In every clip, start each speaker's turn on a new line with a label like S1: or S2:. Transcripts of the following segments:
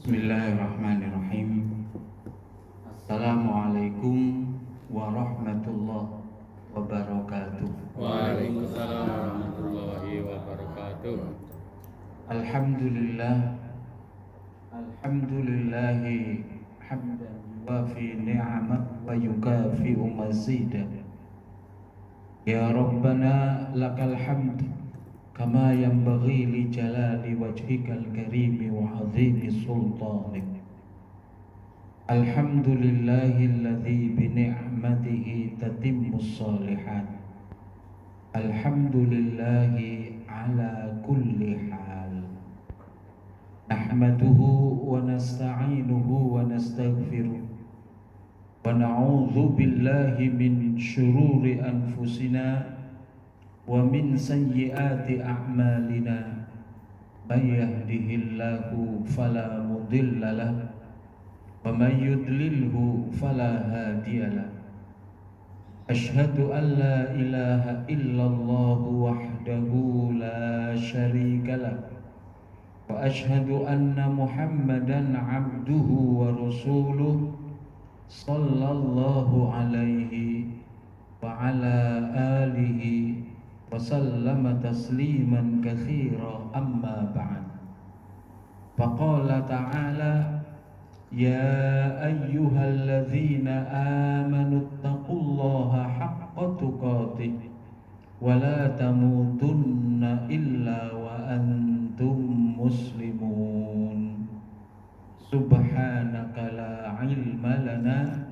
S1: Bismillahirrahmanirrahim. Assalamualaikum warahmatullahi wabarakatuh.
S2: Waalaikumsalam warahmatullahi wabarakatuh.
S1: Alhamdulillahi hamdan yuwafi ni'amah wa yukafi'u mazidah. Ya Rabbana lakal hamd kama yanbaghi li jalali wajhikal karimi wa azimi sultanik. Alhamdulillahilladzi bi ni'matihi tatimmus shalihat. Alhamdulillahi ala kulli hal. Nahmaduhu wa nasta'inuhu wa nastaghfiruh wa na'udzu billahi min syururi anfusina wa min sayyiati a'malina. May yahdihillahu fala mudilla lahu wa may yudlilhu fala hadiya lahu. Asyhadu an la ilaha illallah wahdahu la syarika lahu wa asyhadu anna Muhammadan abduhu wa rasuluh sallallahu alaihi wa ala alihi wa sallama tasliman katsira, amma ba'd. Faqala ta'ala ya ayyuhalladzina amanu taqullaha haqqa tuqatih wa la tamutunna illa wa antum muslimun. Subhanaka la ilma lana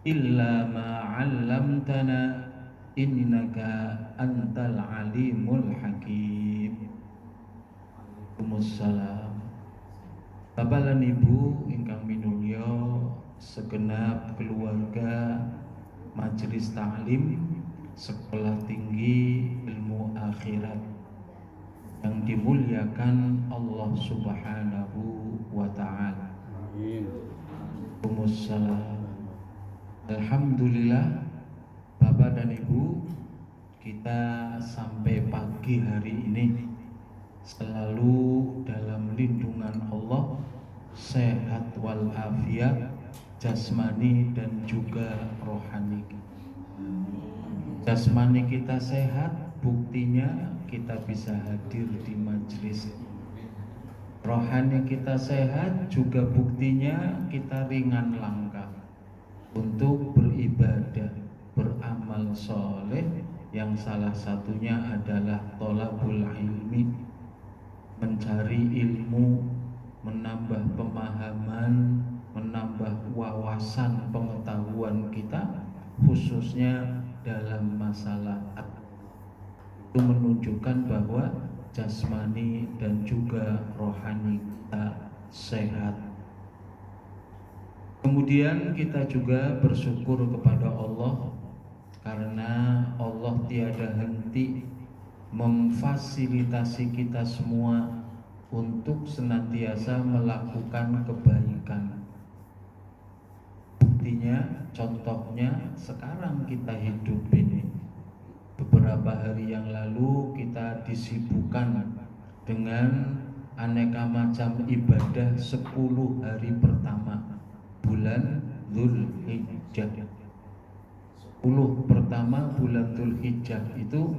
S1: illa ma 'allamtana innaka antal alimul hakim. Waalaikumsalam. Bapak lan Ibu ingkang minulya, segenap keluarga Majelis Ta'lim Sekolah Tinggi Ilmu Akhirat yang dimuliakan Allah Subhanahu wa ta'ala. Waalaikumsalam. Alhamdulillah, Bapak dan Ibu, kita sampai pagi hari ini selalu dalam lindungan Allah, sehat walafiat jasmani dan juga rohani. Jasmani kita sehat, buktinya kita bisa hadir di majelis. Rohani kita sehat, juga buktinya kita ringan langkah untuk beribadah, beramal soleh, yang salah satunya adalah thalabul ilmi, mencari ilmu, menambah pemahaman, menambah wawasan pengetahuan kita, khususnya dalam masalah akal. Itu menunjukkan bahwa jasmani dan juga rohani kita sehat. Kemudian kita juga bersyukur kepada Allah karena Allah tiada henti memfasilitasi kita semua untuk senantiasa melakukan kebaikan. Buktinya, contohnya sekarang kita hidup ini. Beberapa hari yang lalu kita disibukkan dengan aneka macam ibadah 10 hari pertama bulan Dzulhijjah. 10 pertama bulan Dzulhijjah itu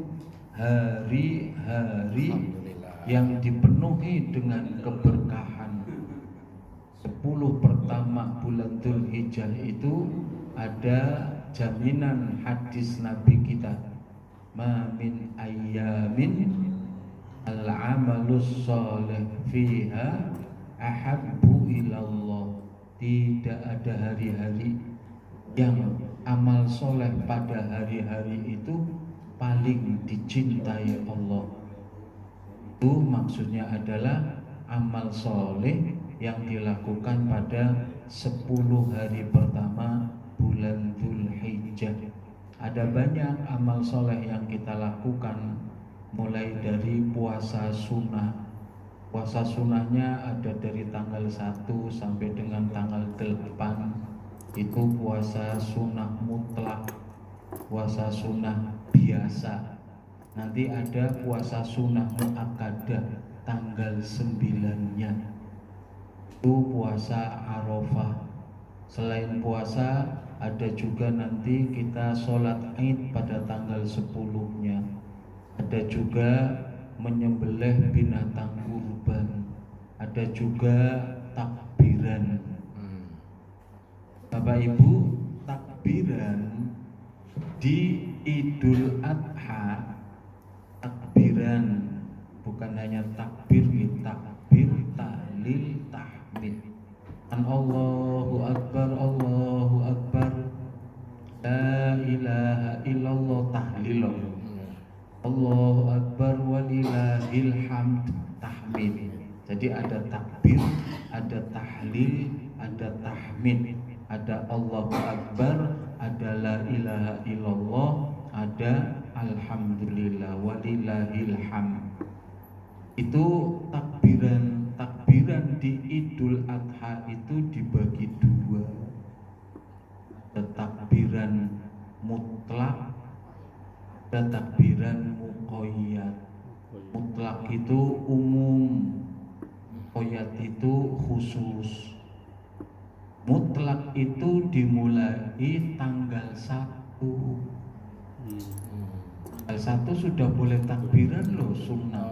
S1: hari-hari yang dipenuhi dengan keberkahan. 10 pertama bulan Dzulhijjah itu ada jaminan hadis Nabi kita, ma min ayyamin al-amalus sholih fiha ahabbu ilallah. Tidak ada hari-hari yang amal soleh pada hari-hari itu paling dicintai Allah. Itu maksudnya adalah amal soleh yang dilakukan pada 10 hari pertama bulan Dzulhijjah. Ada banyak amal soleh yang kita lakukan, mulai dari puasa sunnah. Puasa sunnahnya ada dari tanggal 1 sampai dengan tanggal 8. Itu puasa sunnah mutlak, puasa sunnah biasa. Nanti ada puasa sunnah muakkadah tanggal 9-nya. itu puasa Arafah. Selain puasa, ada juga nanti kita sholat Id pada tanggal 10-nya. Ada juga menyembelih binatang kurban. Ada juga takbiran. Bapak Ibu, takbiran di Idul Adha, takbiran bukan hanya takbir, takbir, tahlil, tahmid. Allahu Akbar, Allahu Akbar, la ilaha illallah, tahlil. Allahu Akbar walillahil hamd, tahmid. Jadi ada takbir, ada tahlil, ada tahmid, ada Allahu Akbar, ada la ilaha illallah, ada alhamdulillah walillahil hamd. Itu takbiran. Takbiran di Idul Adha itu dibagi dua. Ada takbiran mutlak, ada takbiran muqayyad. Mutlak itu umum, muqayyad itu khusus. Mutlak itu dimulai tanggal 1. Tanggal 1 sudah boleh takbiran loh, sunnah.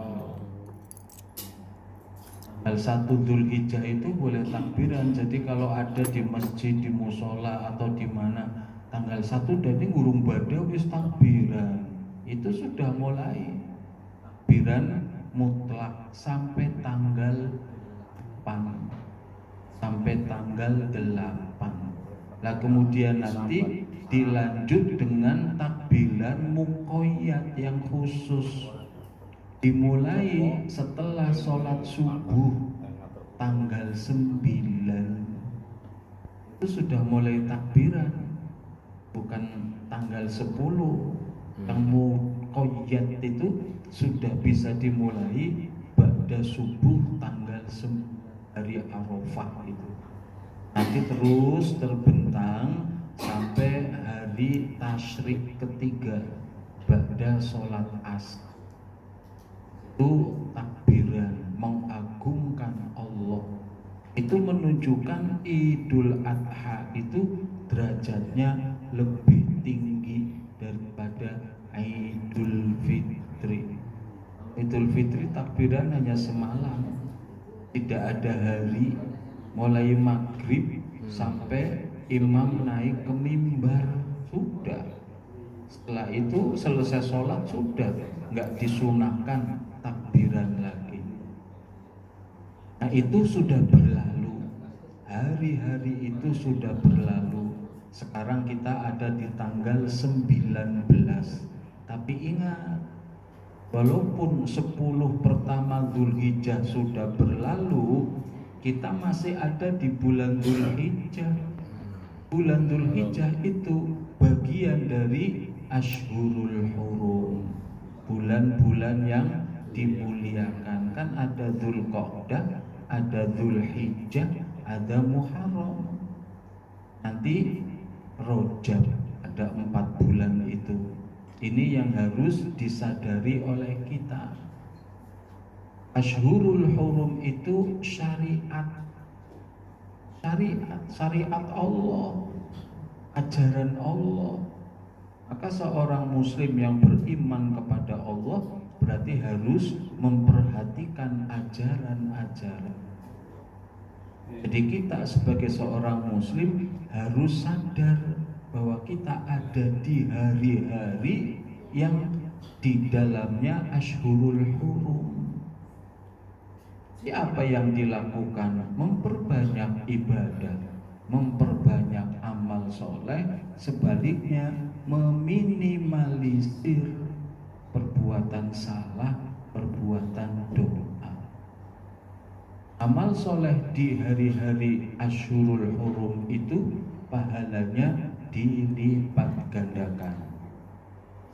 S1: Tanggal 1 Dzulhijjah itu boleh takbiran. Jadi kalau ada di masjid, di musola atau di mana tanggal 1 dan ini ngurung badai wis takbiran, itu sudah mulai takbiran mutlak sampai tanggal 8, sampai tanggal 8. Nah kemudian nanti dilanjut dengan takbiran muqayyad yang khusus, dimulai setelah sholat subuh tanggal 9. Itu sudah mulai takbiran, bukan tanggal 10. Yang muqayyad itu sudah bisa dimulai ba'da subuh tanggal 9 hari Arafah itu. Nanti terus terbentang sampai hari tasyrik ketiga ba'da sholat asar. Itu takbiran mengagungkan Allah. Itu menunjukkan Idul Adha itu derajatnya lebih tinggi daripada Idul Fitri. Idul Fitri takbiran hanya semalam, tidak ada hari, mulai maghrib sampai imam naik ke mimbar, sudah. Setelah itu selesai sholat sudah, nggak disunahkan takbiran lagi. Nah itu sudah berlalu, hari-hari itu sudah berlalu. Sekarang kita ada di tanggal 19. Tapi ingat, walaupun 10 pertama Dzulhijjah sudah berlalu, kita masih ada di bulan Dzulhijjah. Bulan Dzulhijjah itu bagian dari Ashhurul Hurum, bulan-bulan yang dimuliakan. Kan ada Dzulqa'dah, ada Dzulhijjah, ada Muharram, nanti Rajab, ada 4 bulan itu. Ini yang harus disadari oleh kita. Ashhurul Hurum itu syariat Allah, ajaran Allah. Maka seorang muslim yang beriman kepada Allah berarti harus memperhatikan ajaran-ajaran. Jadi kita sebagai seorang muslim harus sadar bahwa kita ada di hari-hari yang di dalamnya Ashhurul Hurum. Apa yang dilakukan? Memperbanyak ibadah, memperbanyak amal soleh. Sebaliknya meminimalisir perbuatan salah, perbuatan doa. Amal soleh di hari-hari Ashhurul Hurum itu pahalanya dilipat gandakan.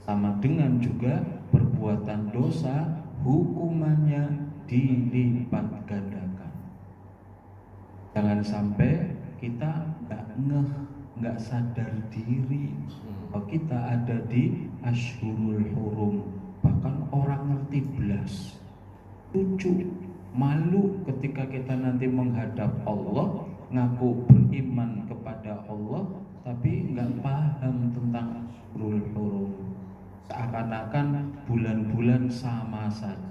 S1: Sama dengan juga perbuatan dosa, hukumannya dilipat gandakan. Jangan sampai kita nggak sadar diri bahwa kita ada di Ashhurul Hurum. Bahkan orang ngerti belas, lucu, Malu ketika kita nanti menghadap Allah, ngaku beriman kepada Allah, tapi nggak paham tentang Asyrul Hurum. Seakan-akan bulan-bulan sama saja.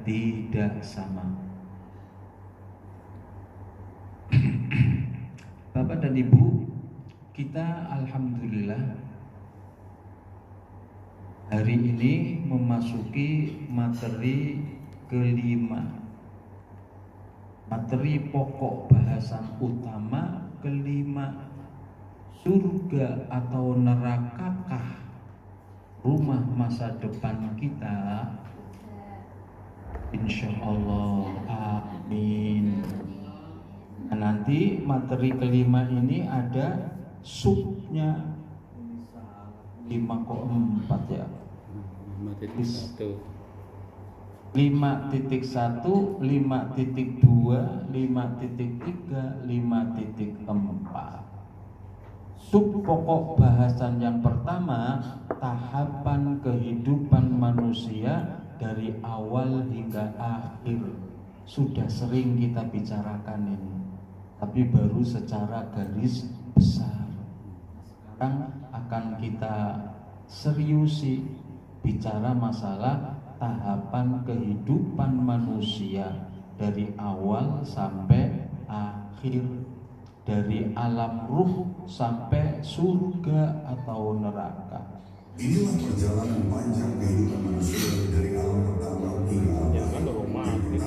S1: Tidak sama. Bapak dan Ibu, kita alhamdulillah hari ini memasuki materi kelima, materi pokok bahasan utama kelima, surga atau nerakakah rumah masa depan kita? Insya Allah, amin. Nah, nanti materi kelima ini ada subnya 5,4 ya.
S2: 5.1.
S1: 5.1, 5.2, 5.3, 5.4. Sub pokok bahasan yang pertama, tahapan kehidupan manusia dari awal hingga akhir. Sudah sering kita bicarakan ini, tapi baru secara garis besar. Sekarang akan kita seriusi bicara masalah tahapan kehidupan manusia dari awal sampai akhir, dari alam ruh sampai surga atau neraka.
S3: Inilah perjalanan panjang kehidupan manusia dari alam pertama hingga alam akhir.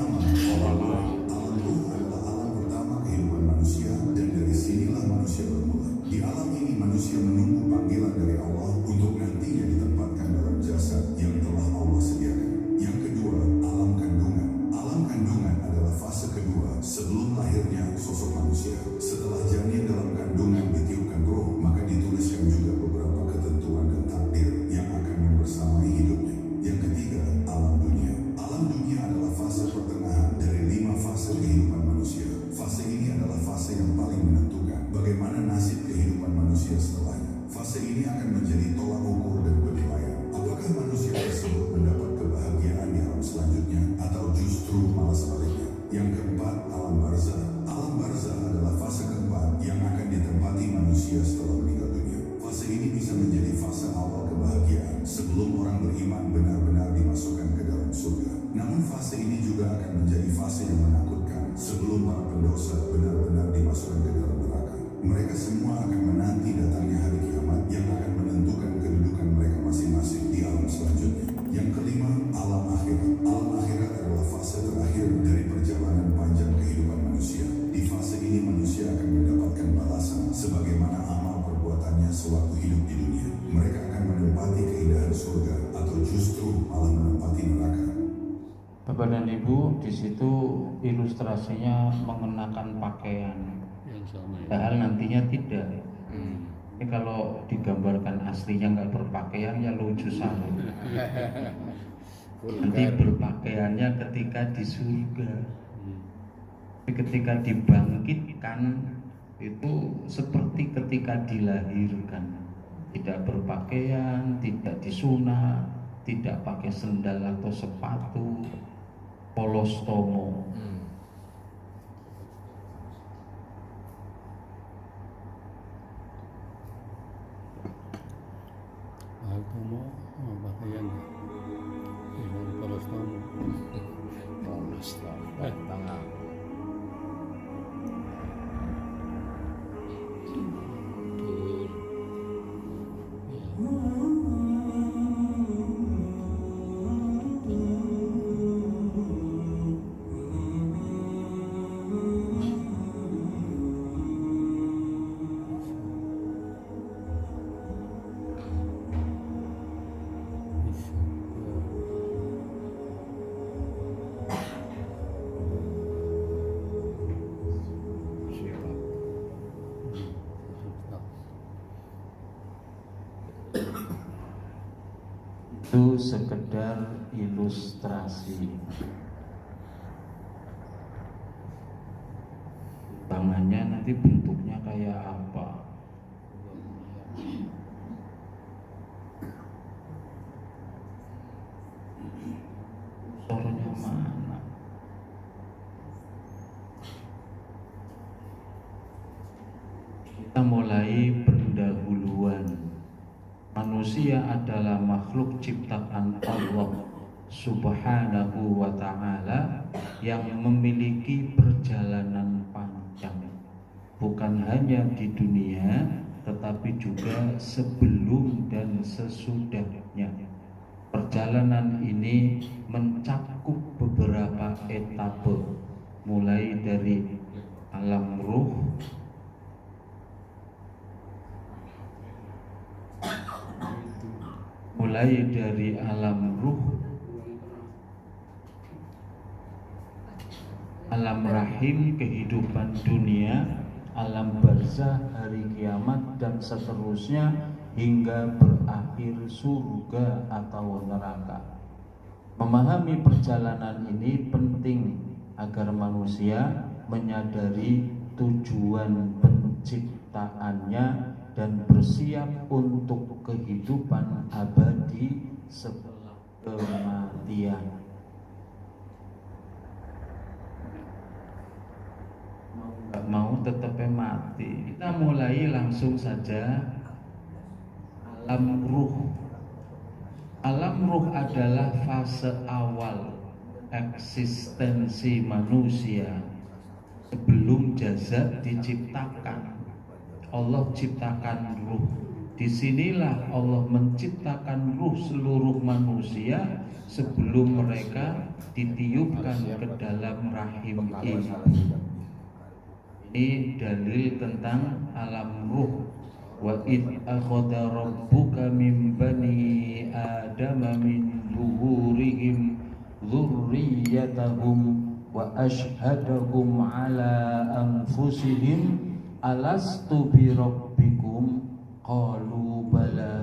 S3: Alam ruh adalah alam pertama kehidupan manusia, dan dari sinilah manusia bermula. Di alam ini manusia menunggu panggilan dari Allah untuk nantinya ditempatkan dalam jasad yang telah Allah sediakan. Yang kedua, alam kandungan. Alam kandungan adalah fase kedua sebelum lahirnya sosok manusia. Setelah janin dalam kandungan ditiupkan roh, maka dituliskan juga beberapa ketentuan dan takdir yang akan membersamai hidupnya. Yang ketiga, alam dunia. Alam dunia adalah fase pertengahan dari 5 fase kehidupan manusia. Fase ini adalah fase yang paling menentukan bagaimana nasib kehidupan manusia setelahnya. Fase ini akan menjadi tolak ukur dan penilaian. Apakah manusia tersebut mendapat kebahagiaan di alam selanjutnya atau justru malah sebaliknya? Yang keempat, alam barzah. Alam barzah adalah fase keempat yang akan ditempati manusia setelah meninggal dunia. Fase ini bisa menjadi fase awal kebahagiaan sebelum orang beriman benar-benar dimasukkan ke dalam surga. Namun fase ini juga akan menjadi fase yang menakutkan sebelum para pendosa benar-benar dimasukkan ke dalam neraka. Mereka semua akan menanti datangnya hari kiamat yang akan menentukan kedudukan mereka masing-masing di alam selanjutnya. Yang kelima, alam akhirat. Alam akhirat adalah fase terakhir dari perjalanan panjang kehidupan manusia. Di fase ini manusia akan mendapatkan balasan sebagaimana amal perbuatannya sewaktu hidup di dunia. Mereka akan menempati keindahan surga atau justru malah menempati neraka.
S1: Bapak dan Ibu, di situ ilustrasinya mengenakan pakaian,
S2: Yang sama ya.
S1: padahal nantinya tidak. Ini kalau digambarkan aslinya nggak berpakaian ya lucu sangat. Nanti berpakaiannya ketika di surga. Tapi ketika dibangkitkan itu seperti ketika dilahirkan. Tidak berpakaian, tidak disunat, tidak pakai sendal atau sepatu, polos tomo.
S2: Altomo, pakaian ya. Ibang polos tomo.
S4: Polos tomo, tengah.
S1: Itu sekedar ilustrasi. Tangannya nanti bentuknya kayak apa? Suaranya Kita mulai pendahuluan. Manusia adalah makhluk ciptaan Allah Subhanahu wa ta'ala yang memiliki perjalanan panjang, bukan hanya di dunia tetapi juga sebelum dan sesudahnya. Perjalanan ini mencakup beberapa etape, mulai dari alam ruh, alam rahim, kehidupan dunia, alam barzah, hari kiamat, dan seterusnya hingga berakhir surga atau neraka. Memahami perjalanan ini penting agar manusia menyadari tujuan penciptaannya dan bersiap untuk kehidupan abadi setelah kematian. Mau tetap mati. Kita mulai langsung saja. Alam ruh. Alam ruh adalah fase awal eksistensi manusia sebelum jasad diciptakan. Allah ciptakan ruh. Disinilah Allah menciptakan ruh seluruh manusia sebelum mereka ditiupkan ke dalam rahim ibu. Ini dalil tentang alam ruh. Wa id akhadha rabbuka min bani adama min zuhurihim dzurriyyatahum wa ashhadahum ala anfusihim alastu bi rabbikum qalu bala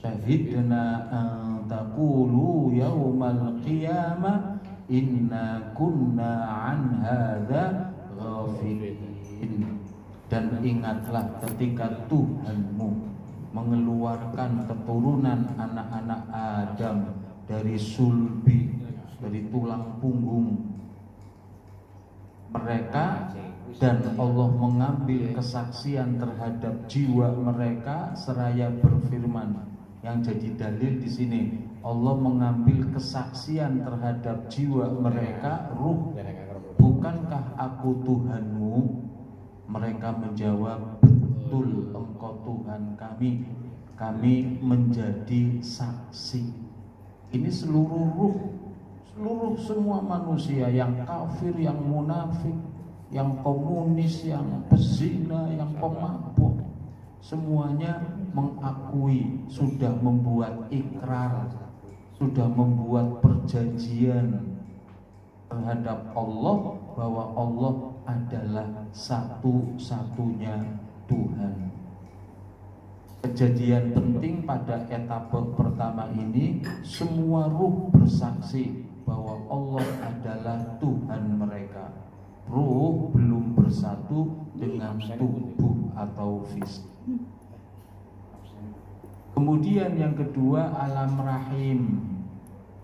S1: syahidna an taqulu yaumal qiyamah inna kunna an hadza ghafilin. Dan ingatlah ketika Tuhanmu mengeluarkan keturunan anak-anak Adam dari sulbi, dari tulang punggung mereka, dan Allah mengambil kesaksian terhadap jiwa mereka seraya berfirman. Yang jadi dalil di sini, Allah mengambil kesaksian terhadap jiwa mereka, ruh, bukankah aku Tuhanmu? Mereka menjawab, betul engkau Tuhan kami. Kami menjadi saksi. Ini seluruh ruh, seluruh semua manusia, yang kafir, yang munafik, yang komunis, yang pezina, yang pemabuk, semuanya mengakui, sudah membuat ikrar, sudah membuat perjanjian terhadap Allah bahwa Allah adalah satu-satunya Tuhan. Kejadian penting pada etape pertama ini, semua ruh bersaksi bahwa Allah adalah Tuhan mereka. Ruh belum bersatu dengan tubuh atau fisik. Kemudian yang kedua, alam rahim.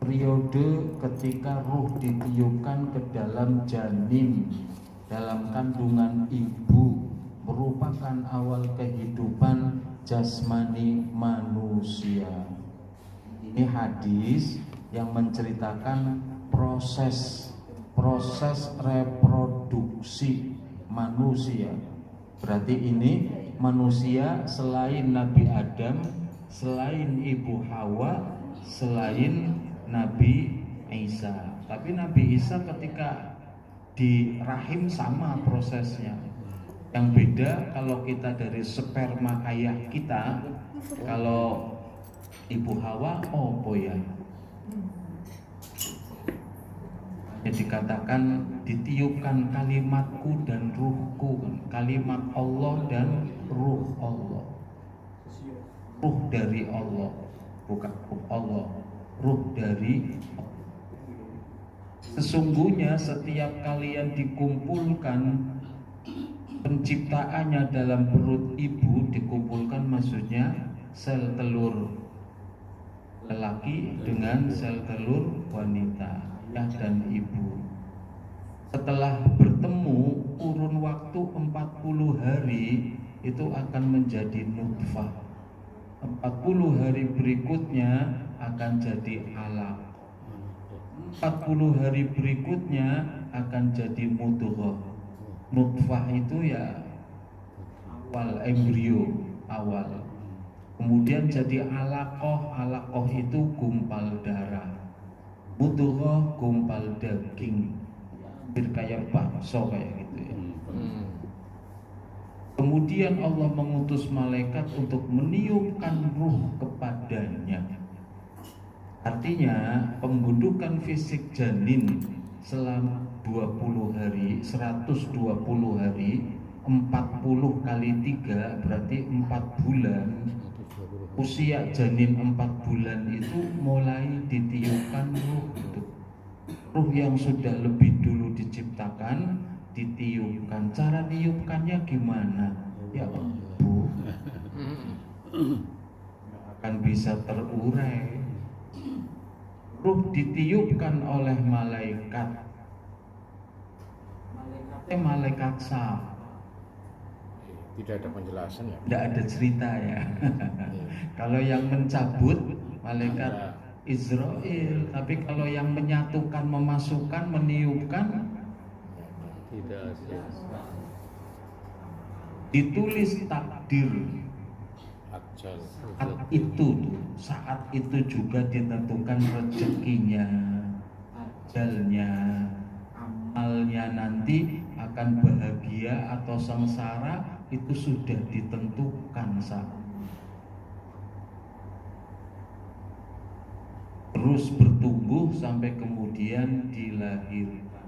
S1: Periode ketika ruh ditiupkan ke dalam janin, dalam kandungan ibu, merupakan awal kehidupan jasmani manusia. Ini hadis yang menceritakan proses reproduksi manusia. Berarti ini manusia selain Nabi Adam, selain Ibu Hawa, selain Nabi Isa. Tapi Nabi Isa ketika di rahim sama prosesnya. Yang beda kalau kita dari sperma ayah kita, kalau Ibu Hawa, oh ya, dikatakan ditiupkan kalimatku dan ruhku, kalimat Allah dan ruh Allah. Ruh dari Allah, bukan ruh Allah, ruh dari Allah. Sesungguhnya setiap kalian dikumpulkan, penciptaannya dalam perut ibu dikumpulkan, maksudnya sel telur lelaki dengan sel telur wanita, ayah dan ibu. Setelah bertemu kurun waktu 40 hari itu akan menjadi nutfah, 40 hari berikutnya akan jadi alaq, 40 hari berikutnya akan jadi mudghah. Nutfah itu ya awal, embrio awal, kemudian jadi alaqah, alaqah itu gumpal darah, mudghah gumpal daging, hampir kayak bakso kayak gitu ya. Kemudian Allah mengutus malaikat untuk meniupkan ruh kepadanya. Artinya pembentukan fisik janin selama 20 hari, 120 hari, 40 kali 3 berarti 4 bulan. Usia janin 4 bulan itu mulai ditiupkan ruh. Ruh yang sudah lebih dulu diciptakan ditiupkan. Cara niupkannya gimana? Ya Bu, akan bisa terurai. Ruh ditiupkan oleh malaikat. Malaikat sah.
S4: Tidak ada penjelasan ya.
S1: Tidak ada cerita ya. Kalau yang mencabut malaikat Israel, tapi kalau yang menyatukan, memasukkan, meniupkan
S2: tidak ada.
S1: Ditulis takdir.
S4: Ajal.
S1: Saat itu juga ditentukan rezekinya, ajalnya, amalnya nanti akan bahagia atau sengsara itu sudah ditentukan saat. Terus bertumbuh sampai kemudian dilahirkan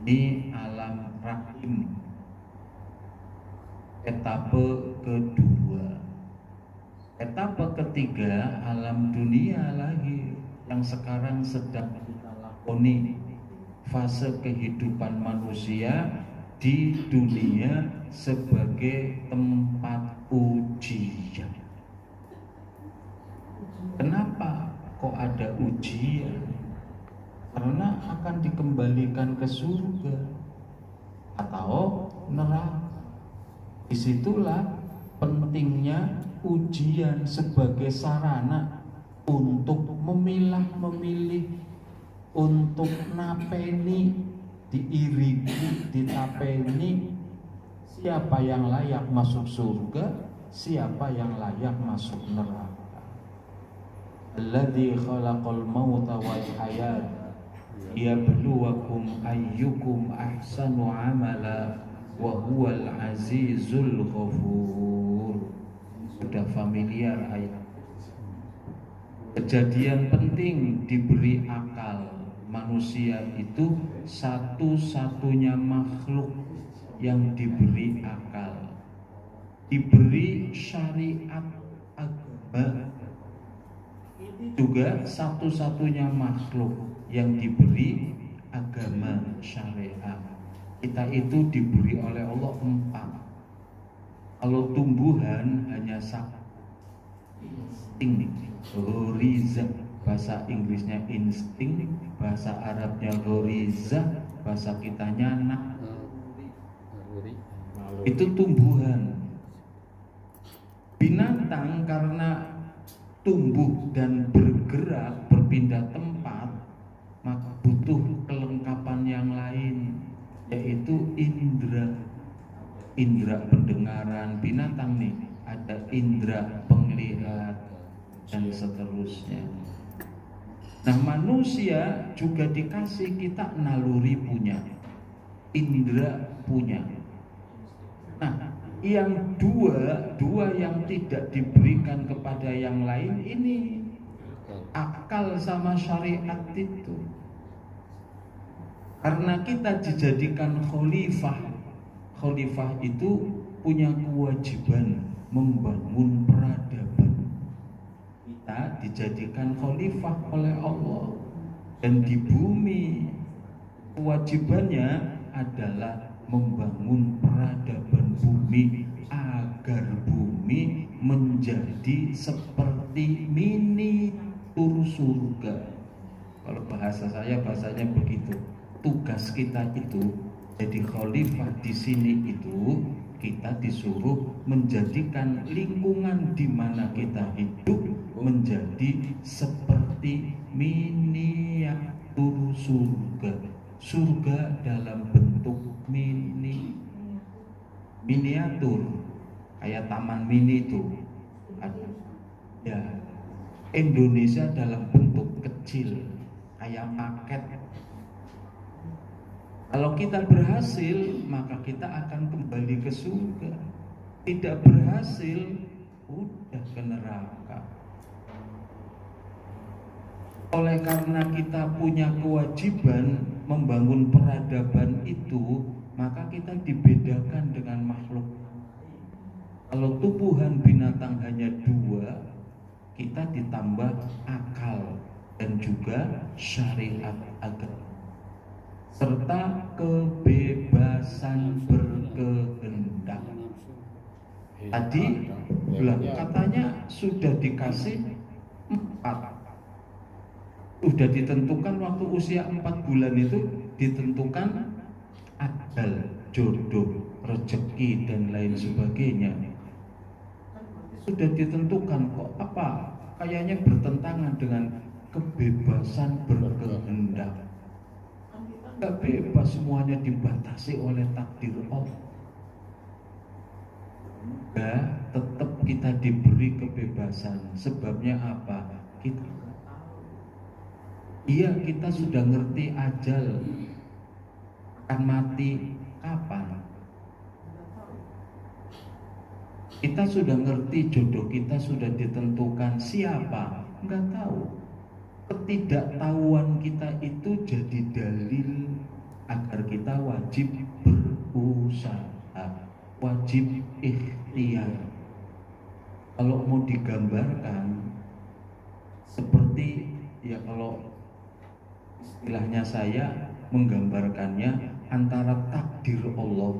S1: di alam rahim, etape kedua. Etape ketiga alam dunia lahir, yang sekarang sedang kita lakoni, fase kehidupan manusia di dunia sebagai tempat ujian. Kenapa kok ada ujian? Karena akan dikembalikan ke surga atau neraka. Disitulah pentingnya ujian sebagai sarana untuk memilih, untuk napeni, diiringi, ditapeni siapa yang layak masuk surga, siapa yang layak masuk neraka. Alladzi khalaqal mauta wal hayat liyabluwakum ayyukum ahsanu amala wa huwal azizul ghafur. Sudah familiar ayat. Kejadian penting diberi akal. Manusia itu satu-satunya makhluk yang diberi akal, diberi syariat agama. Juga satu-satunya makhluk yang diberi agama syariat. Kita itu diberi oleh Allah 4. Kalau tumbuhan hanya satu, insting, ghoriza, bahasa Inggrisnya insting, bahasa Arabnya ghoriza, bahasa kitanya itu tumbuhan. Binatang karena tumbuh dan bergerak, berpindah tempat, maka butuh kelengkapan yang lain, yaitu indra pendengaran. Binatang nih ada indra penglihatan dan seterusnya. Nah, manusia juga dikasih kita naluri punya, indra punya. Nah, yang dua yang tidak diberikan kepada yang lain ini akal sama syariat itu. Karena kita dijadikan khalifah itu punya kewajiban membangun peradaban. Kita dijadikan khalifah oleh Allah, dan di bumi kewajibannya adalah membangun peradaban bumi agar bumi menjadi seperti miniatur surga. Kalau bahasa saya, bahasanya begitu. Tugas kita itu Jadi khalifah di sini itu kita disuruh menjadikan lingkungan di mana kita hidup menjadi seperti miniatur surga. Surga dalam bentuk miniatur, kayak taman mini itu ada. Ya, Indonesia dalam bentuk kecil, kayak paket. Kalau kita berhasil, maka kita akan kembali ke surga. Tidak berhasil, udah ke neraka. Oleh karena kita punya kewajiban membangun peradaban itu, maka kita dibedakan dengan makhluk. Kalau tumbuhan binatang hanya 2, kita ditambah akal dan juga syariat agama serta kebebasan berkehendak. Tadi bilang katanya sudah dikasih 4, sudah ditentukan waktu usia 4 bulan itu ditentukan ajal, jodoh, rezeki dan lain sebagainya. Sudah ditentukan kok apa? Kayaknya bertentangan dengan kebebasan berkehendak. Gak bebas, semuanya dibatasi oleh takdir Allah. Tetap kita diberi kebebasan. Sebabnya apa? Kita sudah ngerti ajal akan mati kapan. Kita sudah ngerti jodoh kita sudah ditentukan siapa, nggak tahu. Ketidaktahuan kita itu jadi dalil agar kita wajib berusaha, wajib ikhtiar. Kalau mau digambarkan seperti kalau istilahnya saya menggambarkannya antara takdir Allah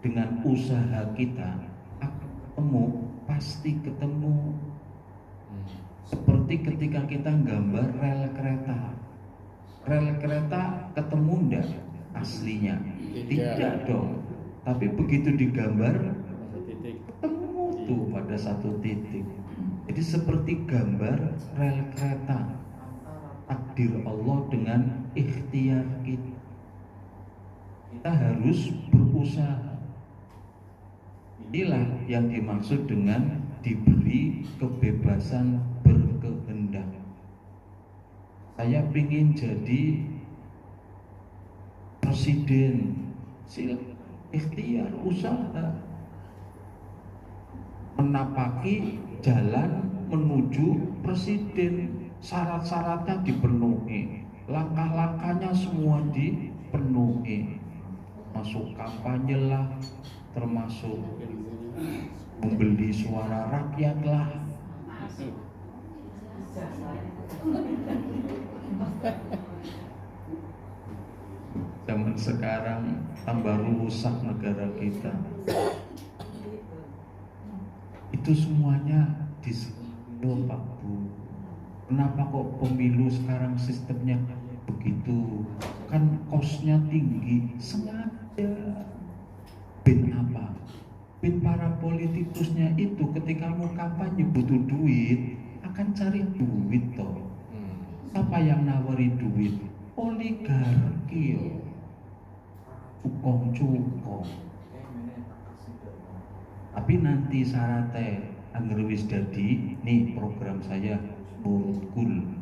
S1: dengan usaha kita, ketemu, pasti ketemu. Seperti ketika kita gambar rel kereta ketemu enggak aslinya? Tidak dong. Tapi begitu digambar ketemu tuh pada satu titik. Jadi seperti gambar rel kereta, takdir Allah dengan ikhtiar kita. Kita harus berusaha. Inilah yang dimaksud dengan diberi kebebasan berkehendak. Saya ingin jadi presiden, ikhtiar, usaha, menapaki jalan menuju presiden. Syarat-syaratnya dipenuhi, langkah-langkahnya semua dipenuhi, masuk kampanye lah, termasuk membeli suara rakyat lah. Zaman sekarang tambah rusak negara kita. Itu semuanya disebut Pak Bu. Kenapa kok pemilu sekarang sistemnya begitu? Kan kosnya tinggi, sengaja. Ben apa? Ben para politikusnya itu ketika mau kampanye butuh duit, akan cari duit toh. Siapa yang nawari duit? Oligarki, cukong. Tapi nanti syaratnya angger wis dadi, nih program saya Burkul.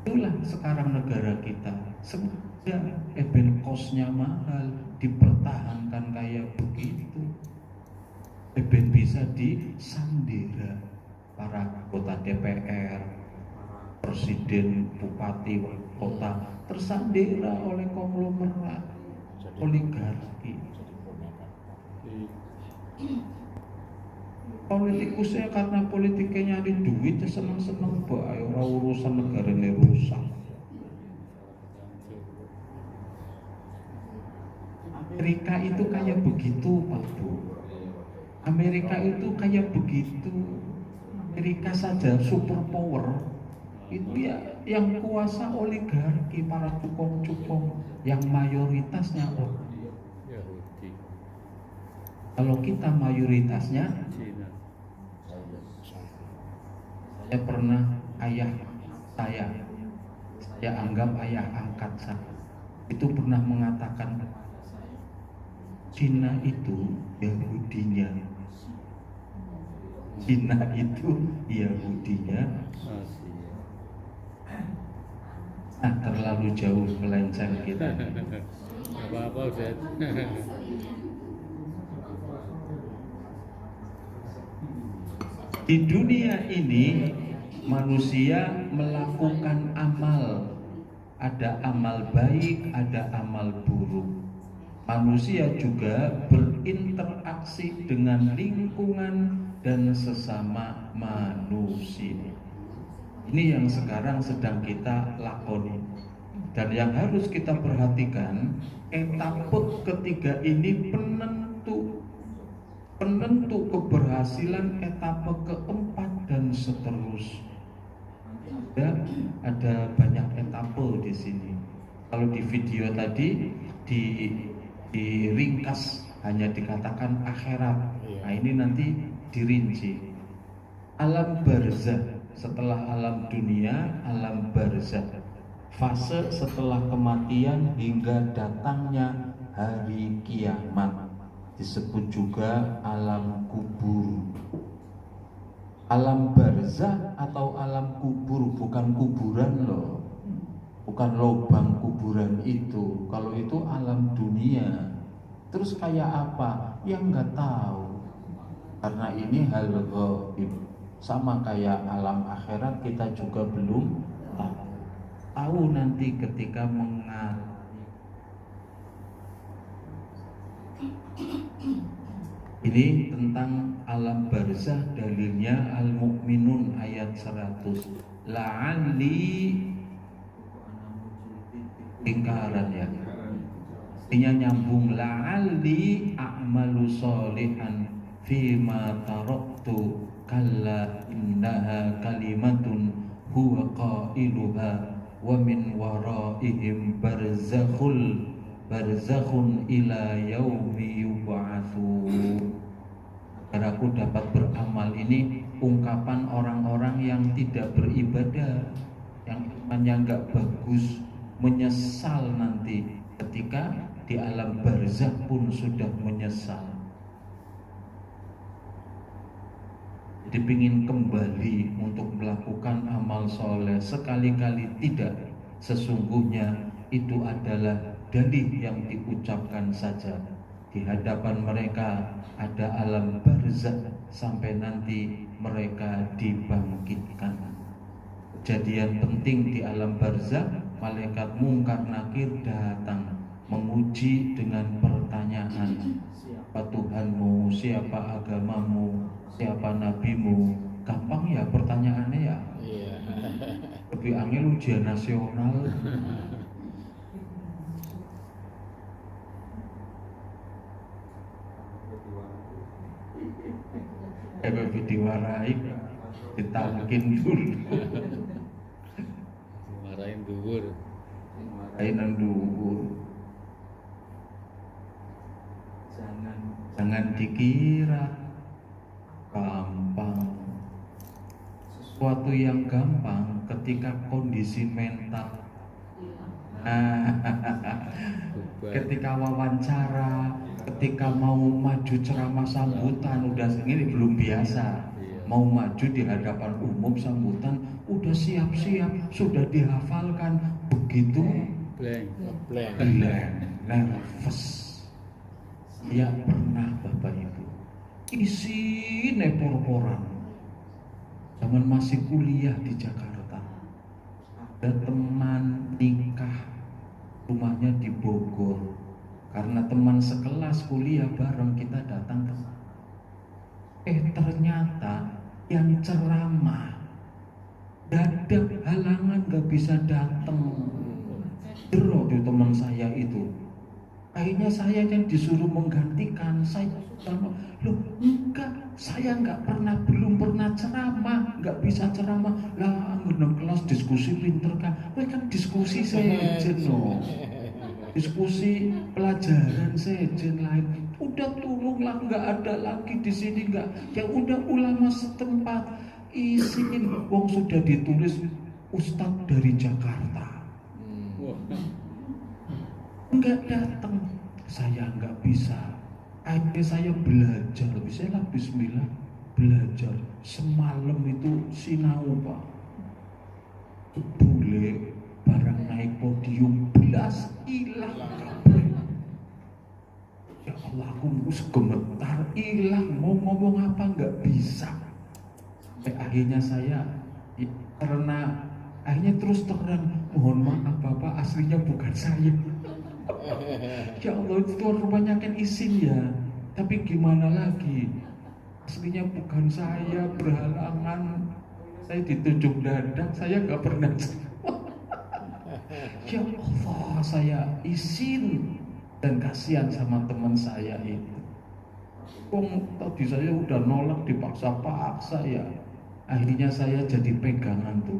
S1: Itulah sekarang negara kita. Sengaja ben kosnya mahal, dipertahankan kayak begitu. Ben bisa disandera para anggota DPR, presiden, bupati, kota tersandera oleh konglomerat oligarki. Politikusnya karena politiknya nyari duit ya seneng-seneng bae, ora urusan negara ini rusak. Amerika itu kayak begitu Pak Bu. Amerika itu kayak begitu. Amerika saja super power itu ya yang kuasa oligarki, para cukong-cukong, yang mayoritasnya orang.
S2: Yahudi,
S1: Kalau kita mayoritasnya,
S2: Cina.
S1: saya pernah saya anggap ayah angkat saya, itu pernah mengatakan Cina itu Yahudinya, Cina itu Yahudinya.
S2: Masih.
S1: Terlalu jauh melenceng kita.
S2: Gak apa-apa Ustaz.
S1: Di dunia ini manusia melakukan amal. Ada amal baik, ada amal buruk. Manusia juga berinteraksi dengan lingkungan dan sesama manusia. Ini yang sekarang sedang kita lakoni. Dan yang harus kita perhatikan, etaput ketiga ini penentu keberhasilan etape keempat dan seterusnya. Ada banyak etape di sini. Kalau di video tadi diringkas hanya dikatakan akhirat. Nah, ini nanti dirinci. Alam barzah, setelah alam dunia, alam barzah. Fase setelah kematian hingga datangnya hari kiamat. Disebut juga alam kubur. Alam barzah atau alam kubur, bukan kuburan loh, bukan lubang kuburan itu. Kalau itu alam dunia. Terus kayak apa? Ya nggak tahu. Karena ini hal gaib. Sama kayak alam akhirat, kita juga belum tahu. Tahu nanti ketika Ini tentang alam barzah, dalilnya Al-Mu'minun ayat 100. La'alli, ingkaran ya. Artinya nyambung, la'alli a'malu sholihan fima taraktu kalla innaha kalimatun huwa qailuha wa min waraihim barzakhun ila yaumi yub'atsun. Agar aku dapat beramal, ini ungkapan orang-orang yang tidak beribadah, yang imannya enggak bagus, menyesal nanti ketika di alam barzakh pun sudah menyesal. Jadi ingin kembali untuk melakukan amal soleh, sekali-kali tidak, sesungguhnya itu adalah dalih yang diucapkan saja. Di hadapan mereka ada alam barzakh sampai nanti mereka dibangkitkan. Kejadian penting di alam barzakh, malaikat mungkar nakir datang menguji dengan pertanyaan, siapa Tuhanmu, siapa agamamu, siapa nabimu. Gampang ya pertanyaannya ya. Lebih angel ujian nasional. Diwarai, ditamkin dulu.
S2: Marahin duhur.
S1: Marahin duhur. Jangan dikira gampang. Sesuatu yang gampang ketika kondisi mental. Ketika wawancara, ketika mau maju ceramah sambutan, udah ini belum biasa. Mau maju di hadapan umum sambutan, udah siap-siap, sudah dihafalkan. Begitu blank, nervous. Ya pernah Bapak Ibu isi nepor-poran zaman masih kuliah di Jakarta. Ada teman nikah, rumahnya di Bogor. Karena teman sekelas kuliah bareng, kita datang ke sana. Ternyata yang ceramah dadak halangan, gak bisa datang. Jero tuh teman saya itu, Akhirnya saya yang disuruh menggantikan. Saya loh enggak, saya belum pernah ceramah, nggak bisa ceramah lah. Ngeneng kelas diskusi pinter kan, kan diskusi sejen no, diskusi pelajaran sejen lain. Udah tolonglah, nggak ada lagi di sini nggak. Ya udah ulama setempat isiin, wong sudah ditulis Ustadz dari Jakarta.
S2: Wah,
S1: Enggak datang, saya nggak bisa. Akhirnya saya belajar, bismillah, bismillah, belajar. Semalam itu sinau Pak, bule barang naik podium belas hilang kabeh. Ya Allah, aku gemetar, hilang, mau ngomong apa nggak bisa. Akhirnya saya karena akhirnya terus terang, mohon maaf Bapak, aslinya bukan saya. Ya Allah, itu tuan rupanya kan izin ya. Tapi gimana lagi, aslinya bukan saya, berhalangan. Saya ditunjuk dadak, saya gak pernah. Ya Allah, saya izin. Dan kasihan sama teman saya itu. Tadi saya udah nolak, dipaksa-paksa ya. Akhirnya saya jadi pegangan tuh.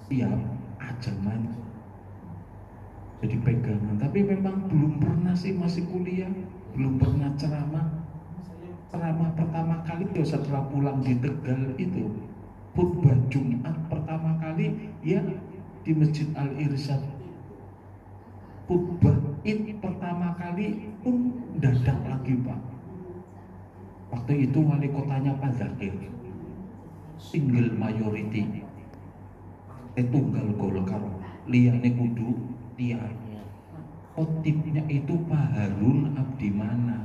S1: Siap, ajaman. Jadi pegangan, tapi memang belum pernah sih, masih kuliah, belum pernah ceramah. Ceramah pertama kali ya setelah pulang di Tegal itu, khutbah Jumat pertama kali ya di Masjid Al-Irsyad. Khutbah Id pertama kali pun dadak lagi Pak. Waktu itu wali kotanya Pak Zakir, single majority, tunggal Golkar, liyane kudu dia. Khotibnya itu Pak Harun Abdimana,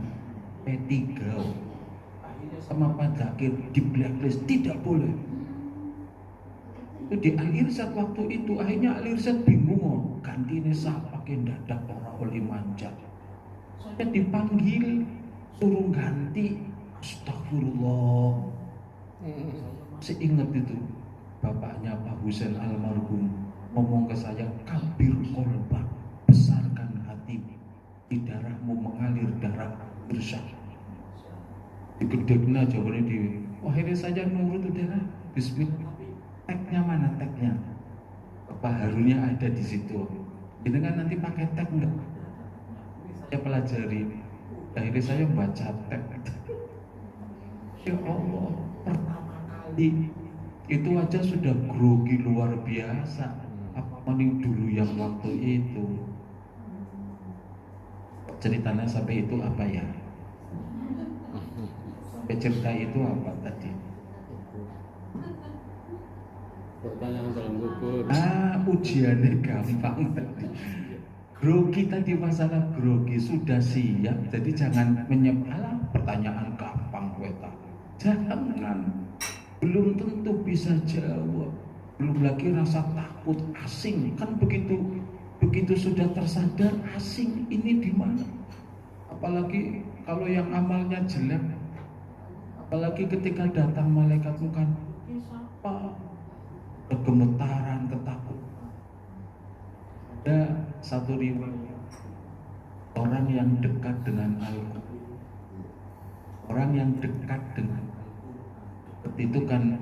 S1: P3, sama Pak Zakir di blacklist, tidak boleh. Itu di Al-Irsyad waktu itu. Akhirnya Al-Irsyad bingung, gantinya siapa yang dadak orang oleh manjat. Saya dipanggil, suruh ganti. Astagfirullah. Saya ingat itu, bapaknya Pak Husain almarhum ngomong ke saya, kabir kolbak, besarkan hati, di darahmu mengalir darah Irsyad. Digedegna jawabannya di, akhirnya saya nurut udahlah, bismillah. Tagnya mana tagnya? Pak Harunnya ada di situ. Jadi kan nanti pakai tag enggak? Saya pelajari. Akhirnya saya baca tag. Ya Allah, pertama kali itu aja sudah grogi luar biasa. Apa nih dulu yang waktu itu? Ceritanya sampai itu apa ya? Cerita itu apa tadi?
S2: pertanyaan dalam kubur.
S1: Ujiannya gampang tadi. Grogi tadi, masalah grogi sudah siap, jadi jangan menyebalah pertanyaan gampang weta. Jangan, belum tentu bisa jawab. Belum lagi rasa takut, asing, kan begitu sudah tersadar asing ini di mana. Apalagi kalau yang amalnya jelek, apalagi ketika datang malaikat bukan siapa, kegemetaran, ketakutan. Ada satu riwayat orang yang dekat dengan Al-Quran, orang yang dekat dengan itu kan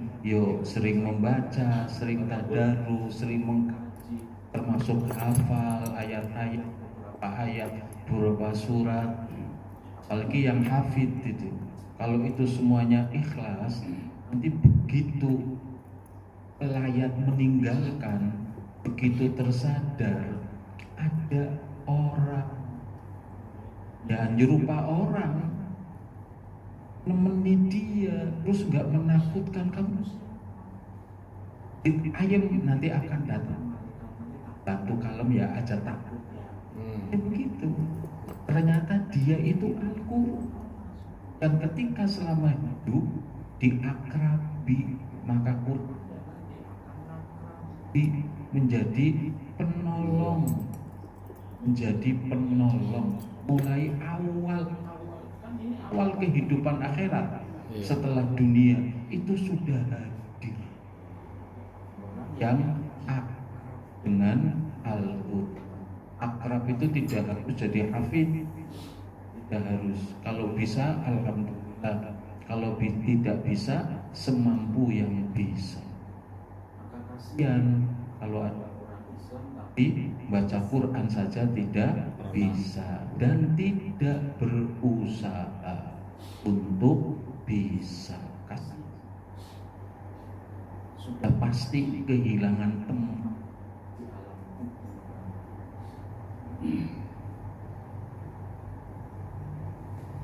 S1: sering membaca, sering tadarus, sering mengkaji, termasuk hafal ayat-ayat, beberapa ayat, beberapa surat, apalagi yang hafid itu. Kalau itu semuanya ikhlas, nanti begitu pelayat meninggalkan, begitu tersadar ada orang yang nyerupa orang nemeni dia, terus nggak menakutkan kamu. Ayam nanti akan datang, bantu kalem ya aja takut. Begitu. Ternyata dia itu Al-Quran, dan ketika selama hidup diakrabi, maka Quran menjadi penolong, mulai awal kehidupan akhirat. Setelah dunia itu sudah hadir yang dengan Al-Quran. akrab itu tidak harus jadi hafid, tidak harus. Kalau bisa alhamdulillah, kalau tidak bisa semampu yang bisa. Maka kasihan kalau ada orang Islam tapi baca Quran saja tidak bisa dan tidak berusaha untuk bisa. Sudah pasti kehilangan teman.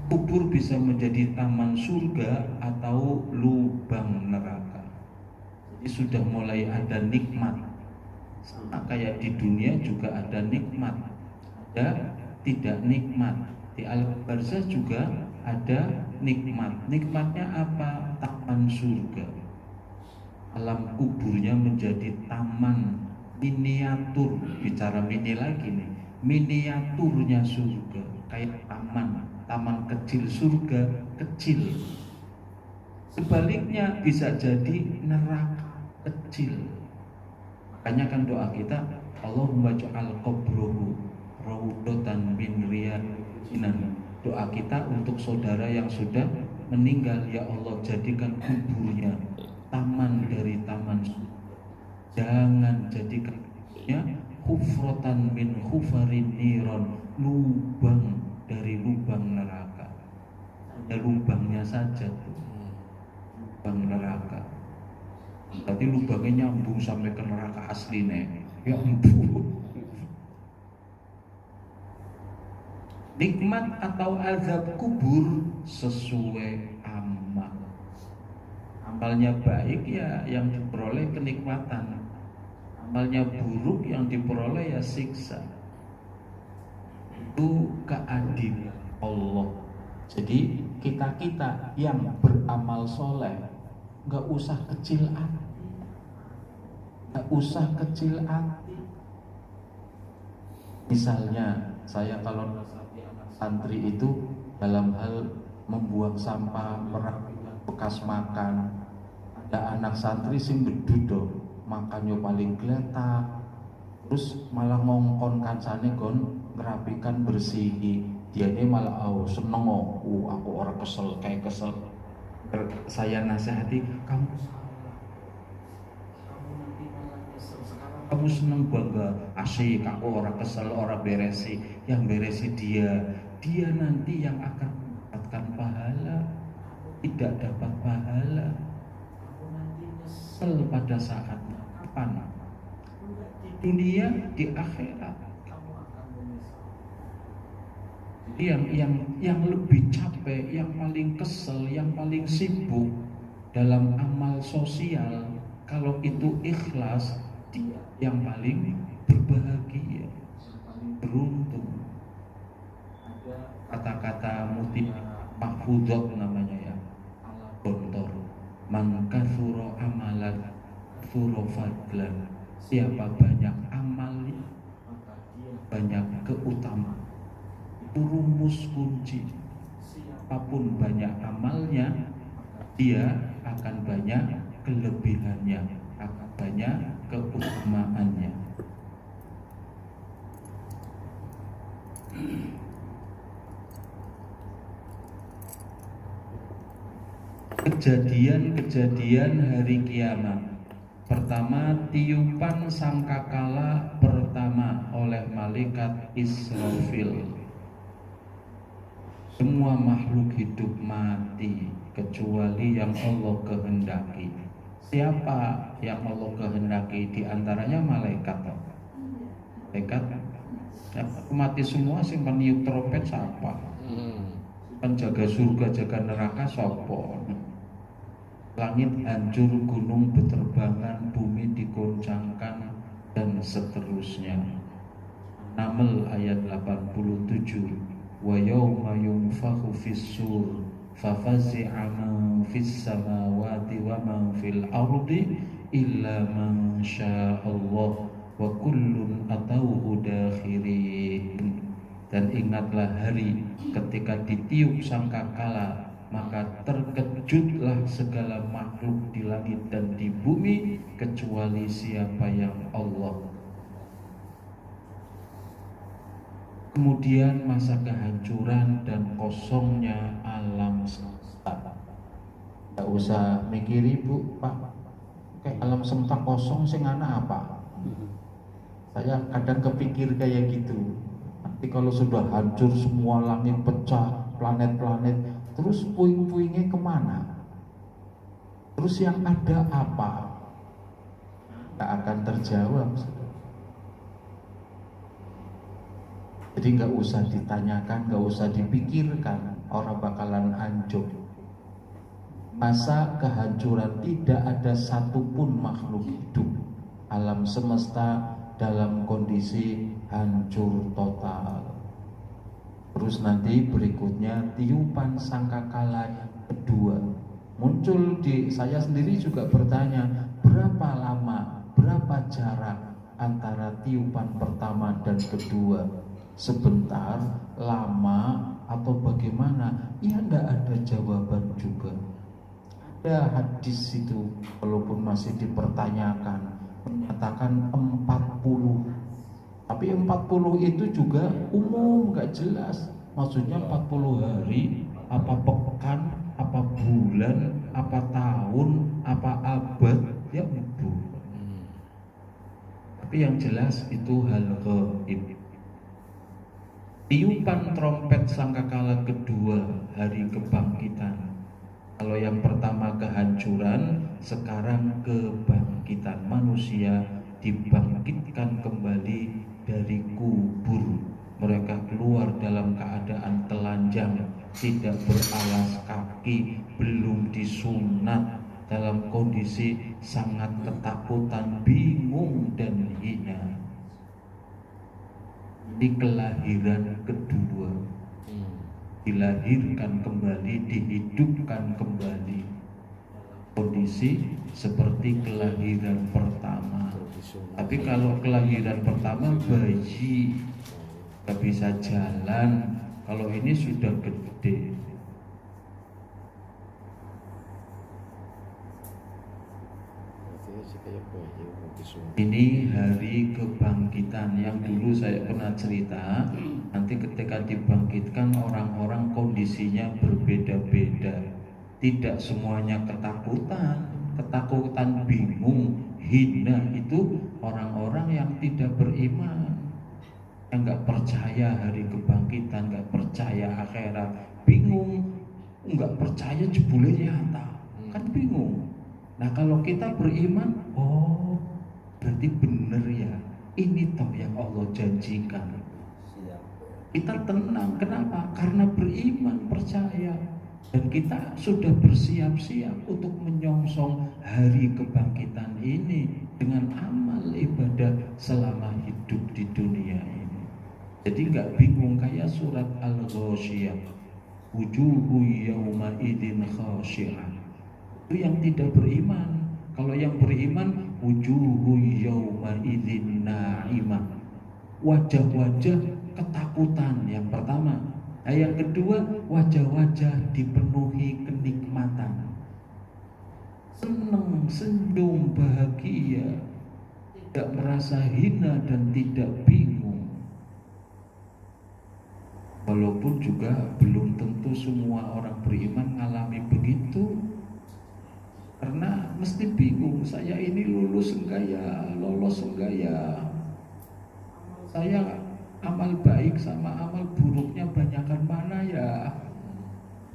S1: Kubur bisa menjadi taman surga atau lubang neraka. Jadi sudah mulai ada nikmat. Sama kayak di dunia juga ada nikmat, ada tidak nikmat. Di alam barzah juga ada nikmat. Nikmatnya apa? Taman surga. Alam kuburnya menjadi taman miniatur. Bicara mini lagi nih, miniaturnya surga, kayak taman kecil surga kecil. Sebaliknya bisa jadi neraka kecil. Makanya kan doa kita, Allahumma ja'al qabruhu raudhatan min riyadil. Doa kita untuk saudara yang sudah meninggal, ya Allah jadikan kuburnya taman dari taman surga. Jangan jadikan kuburnya hufratan min hufarin niron, lubang dari lubang neraka. Ada lubangnya saja tuh, lubang neraka. Berarti lubangnya nyambung sampai ke neraka aslinya. Ya ampun. Nikmat atau azab kubur sesuai amal. Amalnya baik ya yang diperoleh kenikmatan. Amalnya buruk yang diperoleh ya siksa. Itu keadilan Allah. Jadi kita yang beramal soleh nggak usah kecil hati, nggak usah kecil hati. Misalnya saya kalau santri itu dalam hal membuang sampah, merapikan bekas makan, ada anak santri sing beduduk makannya paling geletak, terus malah ngongkon kancane kon ngerapikan bersihi, dia ini malah seneng aku orang kesel kayak kesel. Saya nasihati, kamu nanti malah kesel. Sekarang kamu seneng bangga, asik aku orang kesel, orang beresi, yang beresi dia nanti yang akan mendapatkan pahala, tidak dapat pahala. Kamu nanti nyesel pada saatnya. Kapan? Di dunia, di akhirat kamu akan menyesal. Yang lebih capek, yang paling kesel, yang paling sibuk dalam amal sosial, kalau itu ikhlas, dia yang paling berbahagia, yang paling beruntung. Ada kata-kata muti mahfudot namanya ya, ala gontor, man kathura amalan kathura fadlan. Siapa banyak amalnya maka dia banyak keutamaan. Itu rumus kunci. Siapapun banyak amalnya, dia akan banyak kelebihannya, akan banyak keutamaannya. Kejadian-kejadian hari kiamat. Pertama, tiupan sangkakala pertama oleh malaikat Israfil. Semua makhluk hidup mati kecuali yang Allah kehendaki. Siapa yang Allah kehendaki? Di antaranya malaikat. Malaikat mati semua, sing meniup trompet siapa? Penjaga surga jaga neraka sopo. Langit hancur, gunung berterbangan, bumi digoncangkan dan seterusnya. Naml ayat 87. Wa yawma yunfakhu fis-sur fafazi'a man fis samawati wa man fil ardi illa man sya'allah wa kullun atauhu dakhirin. Dan ingatlah hari ketika ditiup sangkakala, maka terkejutlah segala makhluk di langit dan di bumi kecuali siapa yang Allah. Kemudian masa kehancuran dan kosongnya alam semesta. Tidak usah mikiri Bu, Pak, kayak alam semesta kosong sing ana apa? Saya kadang kepikir kayak gitu. Nanti kalau sudah hancur semua, langit pecah, planet-planet, terus puing-puingnya kemana? Terus yang ada apa? Tak akan terjawab. Jadi nggak usah ditanyakan, nggak usah dipikirkan, orang bakalan hancur. Masa kehancuran, tidak ada satupun makhluk hidup alam semesta dalam kondisi hancur total. Terus nanti berikutnya tiupan sangkakala kedua muncul di saya sendiri juga bertanya, berapa lama, berapa jarak antara tiupan pertama dan kedua? Sebentar, lama, atau bagaimana? Ya enggak ada jawaban juga. Ada hadis itu, walaupun masih dipertanyakan, menyatakan 40. Tapi 40 itu juga umum, enggak jelas. Maksudnya 40 hari, apa pekan, apa bulan, apa tahun, apa abad, ya itu. Tapi yang jelas itu hal gaib. Tiupan trompet sangkakala kedua, hari kebangkitan. Kalau yang pertama kehancuran, sekarang kebangkitan. Manusia dibangkitkan kembali dari kubur. Mereka keluar dalam keadaan telanjang, tidak beralas kaki, belum disunat, dalam kondisi sangat ketakutan, bingung dan hina. Di kelahiran kedua, dilahirkan kembali, dihidupkan kembali, kondisi seperti kelahiran pertama. Tapi kalau kelahiran pertama bayi gak bisa jalan, kalau ini sudah gede. Ini hari kebangkitan yang dulu saya pernah cerita. Nanti ketika dibangkitkan orang-orang kondisinya berbeda-beda. Tidak semuanya ketakutan, bingung, hina. Itu orang-orang yang tidak beriman, yang nggak percaya hari kebangkitan, nggak percaya akhirat, bingung, nggak percaya jebule nyata, kan bingung. Nah kalau kita beriman, oh berarti benar ya, ini toh yang Allah janjikan. Kita tenang, kenapa? Karena beriman, percaya. Dan kita sudah bersiap-siap untuk menyongsong hari kebangkitan ini dengan amal ibadah selama hidup di dunia ini. Jadi nggak bingung kayak surat Al-Ghasyiyah, wujuhu yawma idin khasyi'ah. Itu yang tidak beriman. Kalau yang beriman, wujuhu yawma idzin na'imah. Wajah-wajah ketakutan yang pertama. Nah, yang kedua, wajah-wajah dipenuhi kenikmatan. Senang, senyum, bahagia, tidak merasa hina dan tidak bingung. Walaupun juga belum tentu semua orang beriman mengalami begitu. Karena mesti bingung, saya ini lulus enggak ya, lolos enggak ya, saya amal baik sama amal buruknya banyakan mana ya,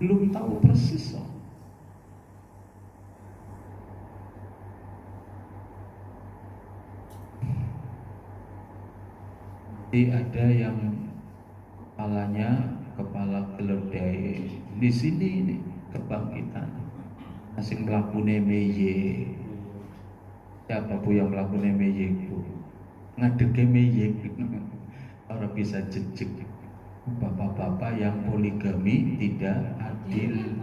S1: belum tahu persis. Jadi ada yang kepala keledai di sini ini kebangkitan. Asing melakukan meye. Siapa Bu yang melakukan meye Bu? Ngadege meye. Orang bisa jejak. Bapak-bapak yang poligami tidak adil.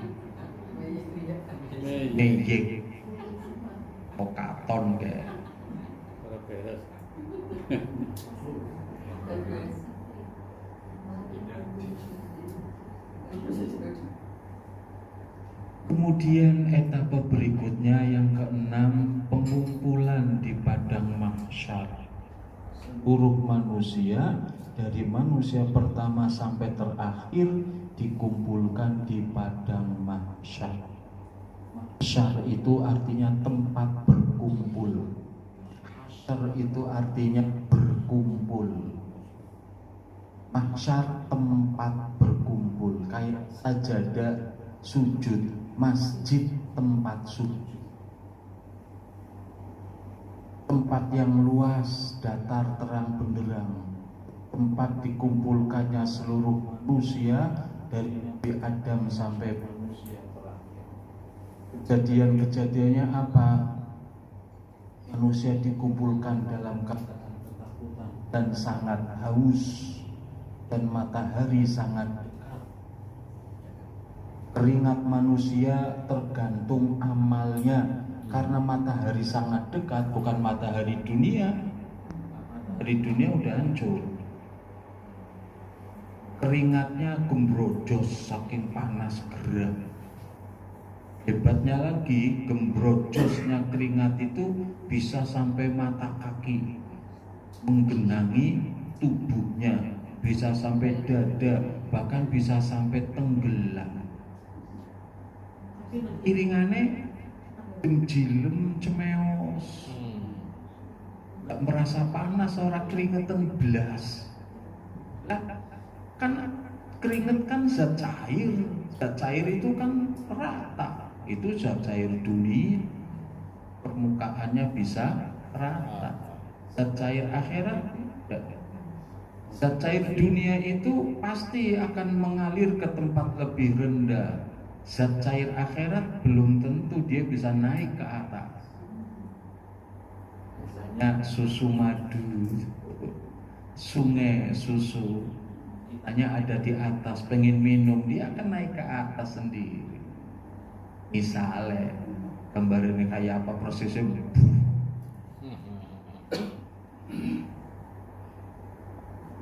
S1: Meye. Okaton kayak. Kemudian etapa berikutnya yang keenam, pengumpulan di padang mahsyar. seluruh manusia dari manusia pertama sampai terakhir dikumpulkan di padang mahsyar. Mahsyar itu artinya tempat berkumpul. Mahsyar itu artinya berkumpul. Mahsyar tempat berkumpul, kayak sajadah sujud, masjid tempat sujud. Tempat yang luas, datar, terang benderang, tempat dikumpulkannya seluruh manusia dari Nabi Adam sampai manusia terakhir. Kejadian-kejadiannya apa? Manusia dikumpulkan dalam keadaan ketakutan dan sangat haus, dan matahari sangat dekat. Keringat manusia tergantung amalnya, karena matahari sangat dekat, bukan matahari dunia. Matahari dunia udah hancur. Keringatnya gembrojos saking panas gerah. Hebatnya lagi, gembrojosnya keringat itu bisa sampai mata kaki, menggenangi tubuhnya, bisa sampai dada, bahkan bisa sampai tenggelam. Iringane jilem cemeos, nggak merasa panas, orang keringetan belas. Kan keringet kan zat cair itu kan rata, itu zat cair dunia, permukaannya bisa rata. Zat cair akhirat tidak. Zat cair dunia itu pasti akan mengalir ke tempat lebih rendah. Zat cair akhirat belum tentu dia bisa naik ke atas. Misalnya susu madu, sungai susu, hanya ada di atas, pengen minum, dia akan naik ke atas sendiri. Misalnya gambarnya kayak apa prosesnya?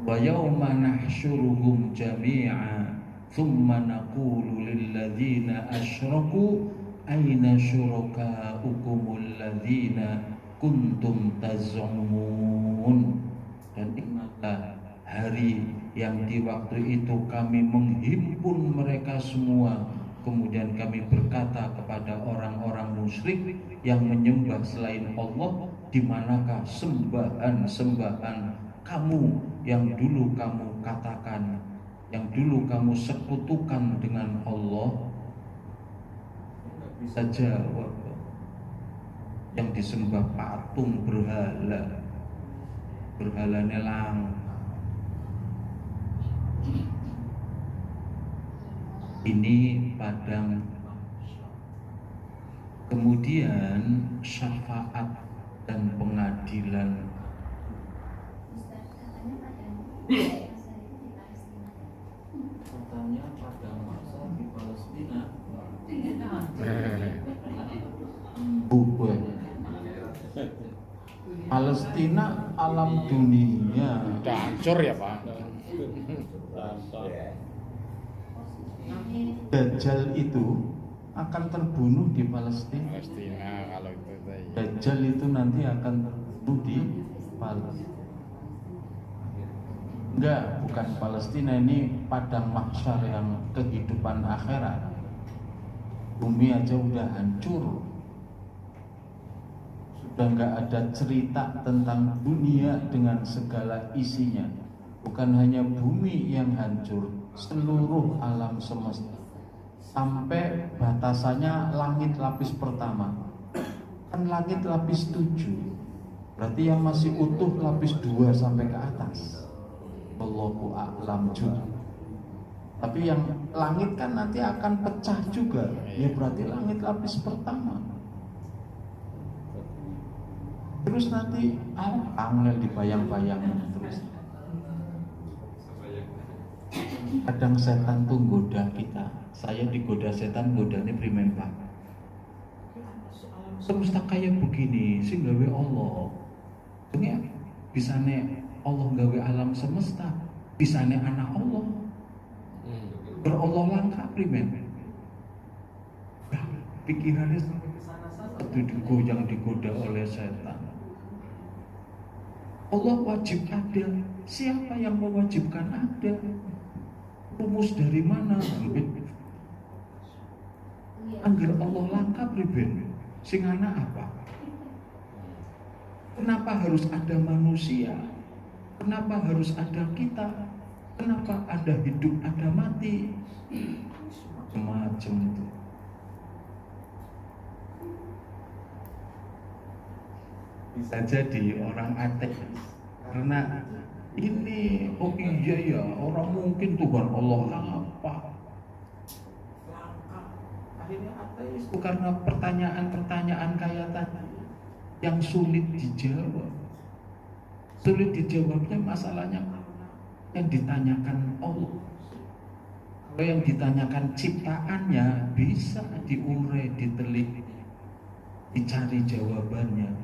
S1: Wa yawma nahsyuruhum jami'a thumma naqulu lilladzina asyraku aina syurakaukumul ladzina kuntum taz'umun. Dan ingatlah hari yang di waktu itu kami menghimpun mereka semua, kemudian kami berkata kepada orang-orang musyrik yang menyembah selain Allah, di manakah sembahan-sembahan kamu yang dulu kamu katakan, yang dulu kamu sekutukan dengan Allah? Tidak bisa jawab. Yang disembah patung berhala, berhalanya langka. Ini padang. Kemudian syafaat dan pengadilan. Katanya pada masa di Palestina. Palestina alam dunia.
S4: Udah hancur ya Pak.
S1: Dajjal itu akan terbunuh di Palestina.
S4: Palestina kalau itu ya.
S1: Dajjal itu nanti akan terbunuh di Palestina. Enggak, bukan Palestina, ini padang mahsyar yang kehidupan akhirat. Bumi aja udah hancur. Sudah enggak ada cerita tentang dunia dengan segala isinya. Bukan hanya bumi yang hancur, seluruh alam semesta. Sampai batasannya langit lapis pertama. Kan langit lapis 7. Berarti yang masih utuh lapis 2 sampai ke atas. Wallahu a'lam juga. Tapi yang langit kan nanti akan pecah juga. Ya berarti langit lapis pertama. Terus nanti angel dibayang-bayang terus. Kadang setan tuh goda kita. Saya digoda setan, godanya primen Pak. Semesta kayak begini sih gawe Allah. Ini bisane Allah gawe alam semesta, bisane anak Allah. Berallah langka primen. Pikirannya sampai ke sana saja digoyang digoda oleh setan. Allah wajib ada. Siapa yang mewajibkan ada? Rumus dari mana? Angger Allah langkap riben. Sing ana apa? Kenapa harus ada manusia? Kenapa harus ada kita? Kenapa ada hidup, ada mati? Macam-macam itu. Bisa jadi orang ateis karena ini, oh iya ya, orang mungkin Tuhan Allah apa? Akhirnya ateis itu karena pertanyaan-pertanyaan kayak tadi yang sulit dijawab. Sulit dijawabnya masalahnya yang ditanyakan Allah. Kalau yang ditanyakan ciptaannya bisa diurai, ditelik, dicari jawabannya.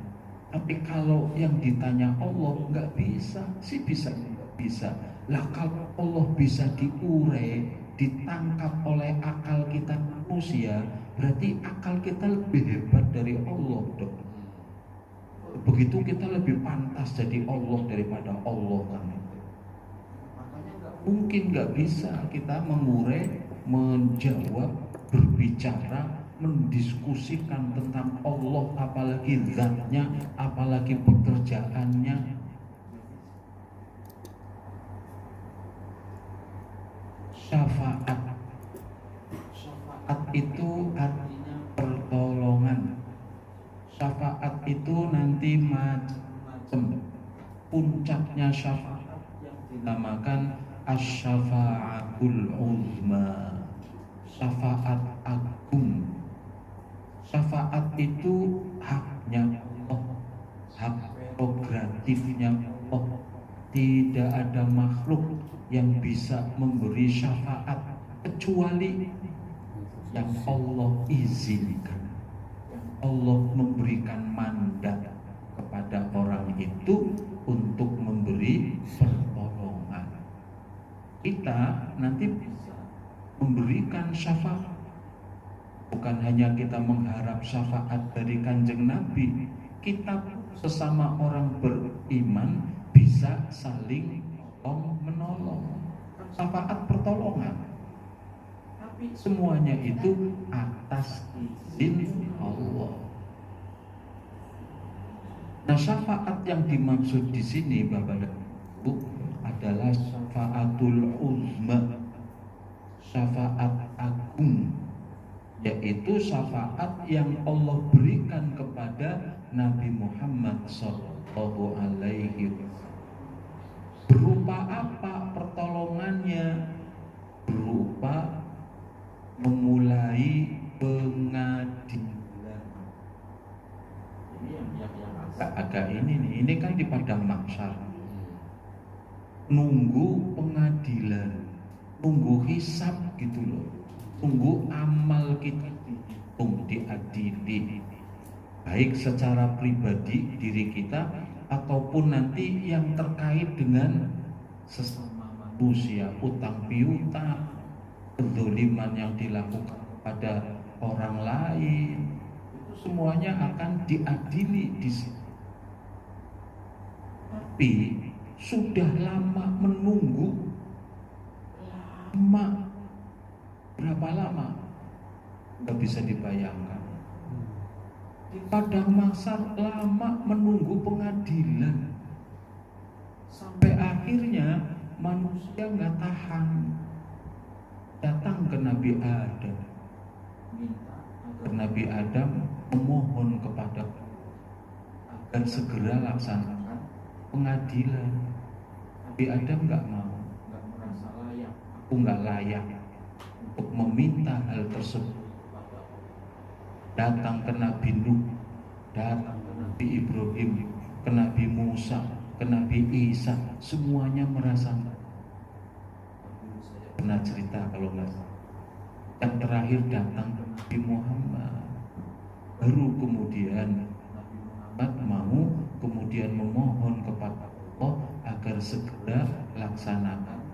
S1: Tapi kalau yang ditanya Allah nggak bisa, sih bisa nggak bisa. Lah kalau Allah bisa diurai, ditangkap oleh akal kita manusia, berarti akal kita lebih hebat dari Allah dong. Begitu kita lebih pantas jadi Allah daripada Allah kan. Makanya mungkin nggak bisa kita mengurai, menjawab, berbicara, mendiskusikan tentang Allah, apalagi zatnya, apalagi pekerjaannya. Syafaat itu artinya pertolongan. Syafaat itu nanti macam-macam. Puncaknya syafaat yang dinamakan asy-syafa'atul uzma, syafaat agung. Syafaat itu haknya Allah, hak prerogatifnya Allah. Tidak ada makhluk yang bisa memberi syafaat kecuali yang Allah izinkan. Allah memberikan mandat kepada orang itu untuk memberi pertolongan. Kita nanti bisa memberikan syafaat. Bukan hanya kita mengharap syafaat dari Kanjeng Nabi, kita sesama orang beriman bisa saling menolong. Syafaat pertolongan. Tapi semuanya itu atas izin Allah. Nah, syafaat yang dimaksud di sini Bapak dan Ibu adalah syafaatul uzma, syafaat agung, yaitu syafaat yang Allah berikan kepada Nabi Muhammad sallallahu alaihi wasallam. Berupa apa pertolongannya? Berupa memulai pengadilan. Ini yang agak ini nih. Ini kan di padang mahsyar. Nunggu pengadilan, nunggu hisab gitu loh. Tunggu amal kita dihitung, diadili, baik secara pribadi diri kita ataupun nanti yang terkait dengan sesama manusia, utang piutang, kezaliman yang dilakukan pada orang lain, itu semuanya akan diadili di sini. Tapi sudah lama menunggu, berapa lama? Nggak bisa dibayangkan. Di padang mahsyar lama menunggu pengadilan, sampai akhirnya manusia nggak tahan, datang ke Nabi Adam, minta agar Nabi Adam memohon kepada agar segera laksanakan pengadilan. Nabi Adam nggak mau, nggak merasa layak, aku nggak layak untuk meminta hal tersebut. Datang ke Nabi Nuh, datang ke Nabi Ibrahim, ke Nabi Musa, ke Nabi Isa, semuanya merasa. Saya pernah cerita kalau nggak salah, yang terakhir datang ke Nabi Muhammad, baru kemudian Nabi Muhammad mau kemudian memohon kepada Allah agar segera laksanakan.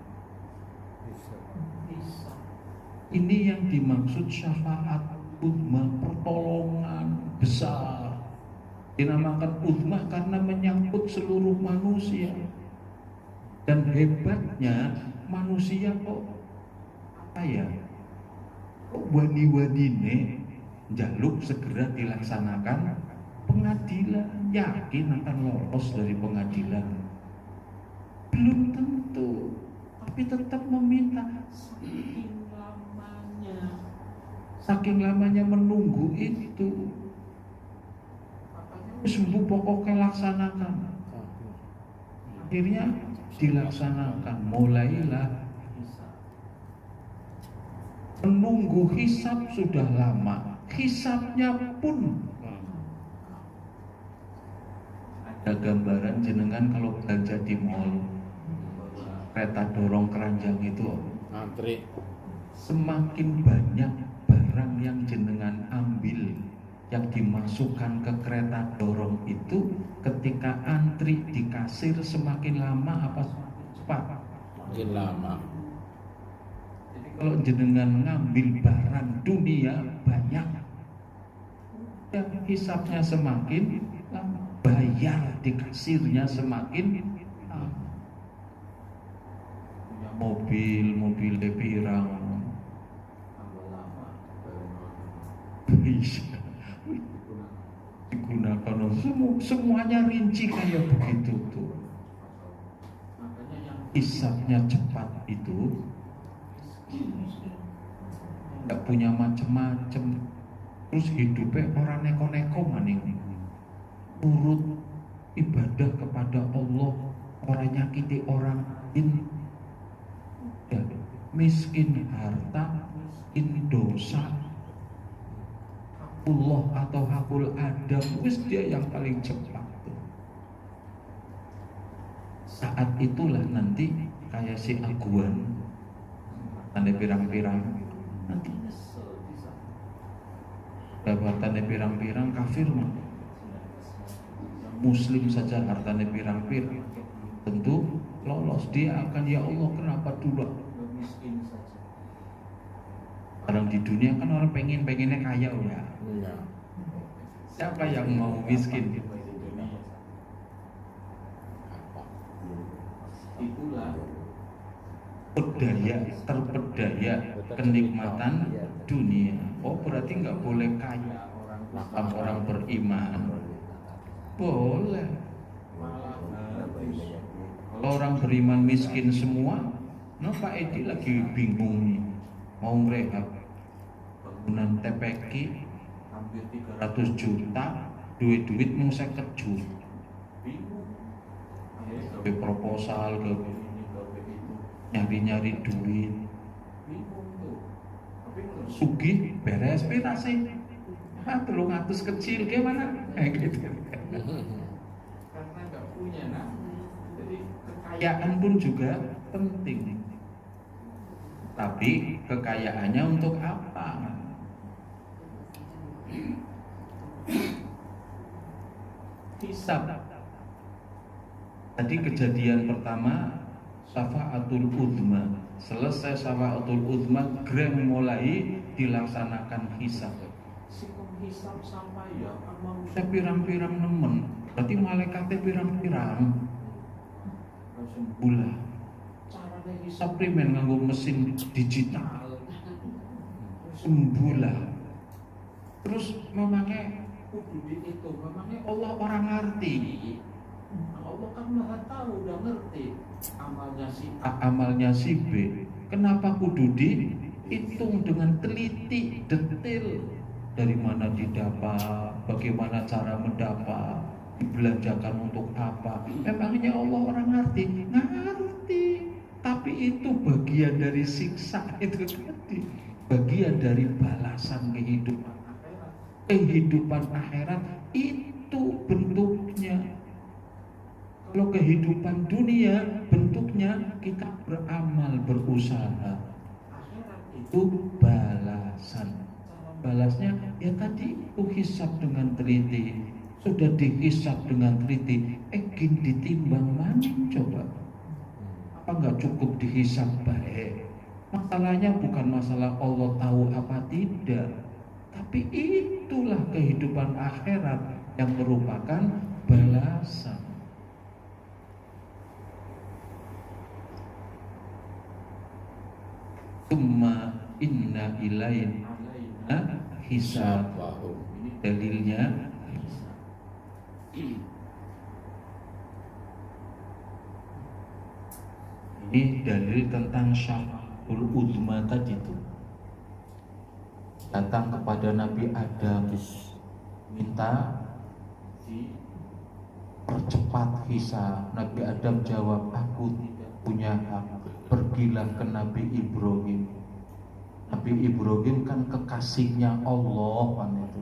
S1: Ini yang dimaksud syafaat uzma, pertolongan besar Dinamakan uzmah karena menyangkut seluruh manusia. Dan hebatnya manusia kok apa ya? Kok wani-wanine jaluk segera dilaksanakan pengadilan, yakin akan lolos dari pengadilan? Belum tentu, tapi tetap meminta. Saking lamanya menunggu itu, sembuh pokoknya laksanakan. Akhirnya dilaksanakan, mulailah menunggu hisab sudah lama. Hisabnya pun ada gambaran jenengan kalau belanja di mall, kereta dorong keranjang itu
S4: Antri.
S1: semakin banyak barang yang jenengan ambil yang dimasukkan ke kereta dorong itu, ketika antri di kasir semakin lama apa semakin cepat?
S4: Makin lama.
S1: Jadi kalau jenengan ngambil barang dunia banyak, ya hisapnya semakin lama, bayar di kasirnya semakin lama. Mobil pirang, digunakan semuanya rinci kayak begitu tuh. Makanya yang hisapnya cepat itu nggak punya macem-macem, terus hidupnya orang neko-neko maning, urut ibadah kepada Allah, orang nyakiti orang lain, ya, miskin harta, miskin dosa, Allah atau hakul adam, wis dia yang paling cepat tuh. Saat itulah nanti kayak si aguan, tanda pirang-pirang, nanti nyesel di sana. Hartanya pirang-pirang kafir mah. Muslim saja hartanya pirang-pirang, tentu lolos, dia akan, ya Allah kenapa dulu miskin saja. Orang di dunia kan orang pengennya kaya ya.
S4: Iya.
S1: Siapa yang mau miskin? Itulah terpedaya kenikmatan dunia. Oh berarti nggak boleh kaya orang beriman. Boleh. Kalau orang beriman miskin semua, nah Pak Edi lagi bingung nih, mau ngerehab bangunan TPQ hampir 300 juta, duit mau 50 juta. Bingung. Ke proposal, ke ini, ke itu, nyari duit. Bingung tuh. Tapi sugih beres pirase. 300 kecil gimana? Gitu. Karena nggak punya, nah. Jadi kekayaan pun juga penting. Tapi kekayaannya untuk apa? Hisab. Tadi kejadian pertama Syafa'atul Uzma. Selesai Syafa'atul Uzma, grem mulai dilaksanakan hisab. Hisab sampai ya manusia pirang-pirang nemen. Berarti malaikatnya pirang-pirang. Sembulah. Caranya hisab primen nganggo mesin digital. Sembulah. Terus memangnya itu, memangnya Allah orang ngerti. Allah kan maha tahu, udah ngerti amalnya si A, amalnya si B. Kenapa kudu dihitung dengan teliti, detail? Dari mana didapat, bagaimana cara mendapat, dibelanjakan untuk apa? Memangnya Allah orang ngerti? Ngerti. Tapi itu bagian dari siksa itu tadi, bagian dari balasan kehidupan akhirat. Kehidupan akhirat itu bentuknya. Kalau kehidupan dunia bentuknya kita beramal, berusaha. Akhirat itu balasan. Balasnya ya tadi itu hisab dengan teliti. Sudah dihisab dengan teliti, gin ditimbang maning coba. Apa nggak cukup dihisab baik? Masalahnya bukan masalah Allah tahu apa tidak, tapi itulah kehidupan akhirat yang merupakan balasan. Tsumma inna ilaina hisab.
S4: Wahum.
S1: Ini dalilnya. Ini dalil tentang syafa'atul uzma tadi itu. Datang kepada Nabi Adam minta percepat hisab. Nabi Adam jawab, aku tidak punya hak. Pergilah ke Nabi Ibrahim. Nabi Ibrahim kan kekasihnya Allah kan itu.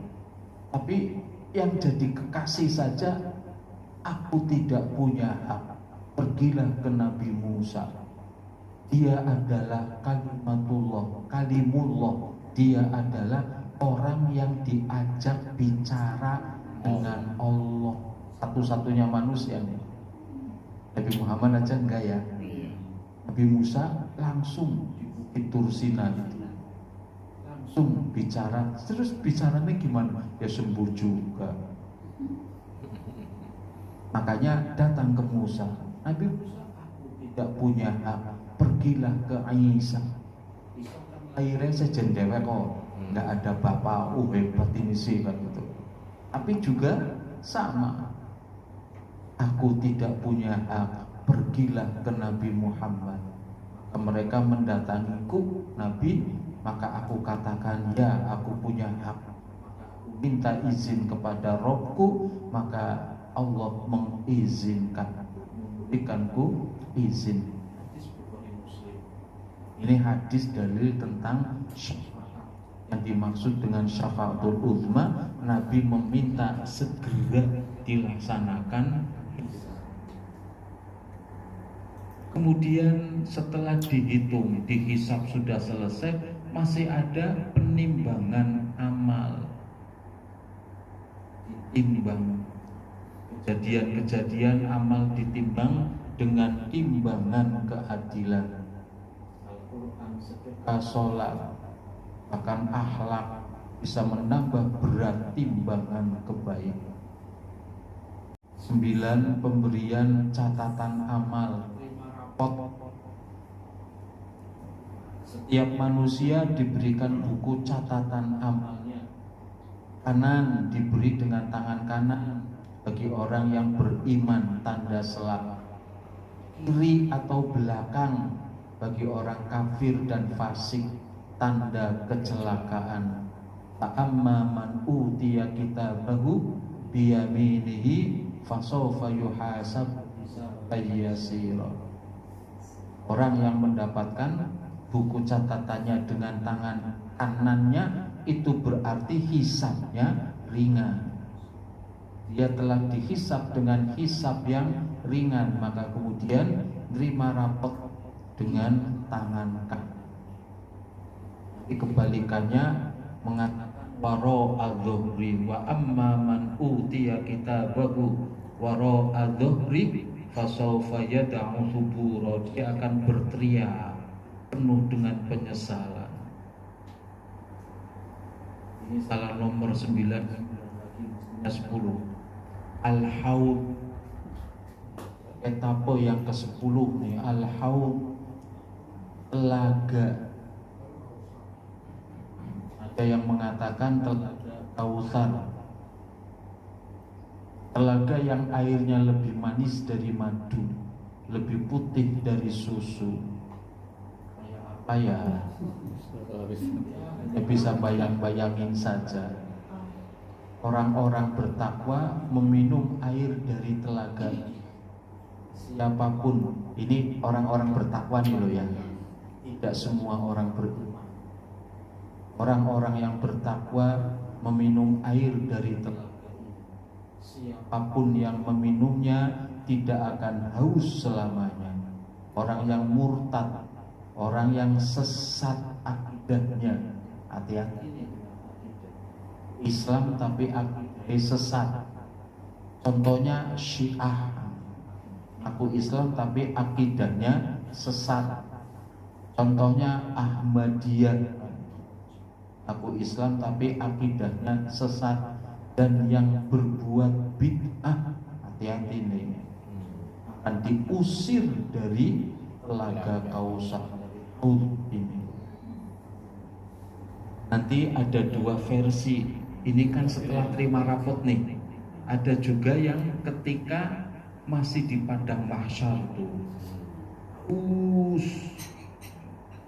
S1: Tapi yang jadi kekasih saja aku tidak punya hak. Pergilah ke Nabi Musa. Dia adalah kalimullah. Dia adalah orang yang diajak bicara dengan Allah. Satu-satunya manusia nih. Nabi Muhammad aja enggak ya.
S4: Iya.
S1: Nabi Musa langsung di Bukit Tursina itu. Langsung bicara. Terus bicaranya gimana? Ya sembuh juga. Makanya datang ke Musa. Nabi Musa, aku tidak punya hak. Pergilah ke Isa. Akhirnya sejen dewek kok. Nggak ada bapak. Hebat ini sih kan gitu. Tapi juga sama. Aku tidak punya hak. Pergilah ke Nabi Muhammad. Mereka mendatangiku Nabi, maka aku katakan ya aku punya hak. Minta izin kepada Robku, maka Allah mengizinkan, memberikanku izin. Ini hadis dalil tentang syafaat. Yang dimaksud dengan syafaatul uzma, Nabi meminta segera dilaksanakan. Kemudian setelah dihitung, dihisab sudah selesai, masih ada penimbangan amal. Ditimbang. Kejadian-kejadian amal ditimbang dengan timbangan keadilan. Al-Quran, sedekah, sholat, bahkan akhlak bisa menambah berat timbangan kebaikan. 9. Pemberian catatan amal. Setiap manusia diberikan buku catatan amalnya. Kanan diberi dengan tangan kanan bagi orang yang beriman, tanda selak. Kiri atau belakang bagi orang kafir dan fasik, tanda kecelakaan. Ta'amma man utiya kitabahu biyaminihi fasawfa yuhasab yasira. Orang yang mendapatkan buku catatannya dengan tangan kanannya, itu berarti hisabnya ringan. Dia telah dihisab dengan hisab yang ringan, maka kemudian terima rapot dengan tangan kanan. Kebalikannya mengatakan waro adzuhri wa amma man utiya kitabahu waro adzuhri fasawfa yad'u subura. Dia akan berteriak penuh dengan penyesalan. Ini salah nomor 9, 10. Al-Haud, etape yang ke-10 nih. Al-Haud, telaga. Ada yang mengatakan telaga Kautsar, telaga yang airnya lebih manis dari madu, lebih putih dari susu. Apa ya? Ya bisa bayang-bayangin saja. Orang-orang bertakwa meminum air dari telaga. Siapapun, ini orang-orang bertakwa nih loh ya. Tidak semua orang beriman. Orang-orang yang bertakwa meminum air dari telaga. Siapapun yang meminumnya tidak akan haus selamanya. Orang yang murtad, orang yang sesat akidahnya, hati-hati. Islam tapi akidahnya sesat. Contohnya Syiah, aku Islam tapi akidahnya sesat. Contohnya Ahmadiyah, aku Islam tapi akidahnya sesat. dan yang berbuat bid'ah, hati-hati nih, akan diusir dari telaga Kausar ini. Nanti ada dua versi. Ini kan setelah terima rapot nih. Ada juga yang ketika masih di padang mahsyar tuh,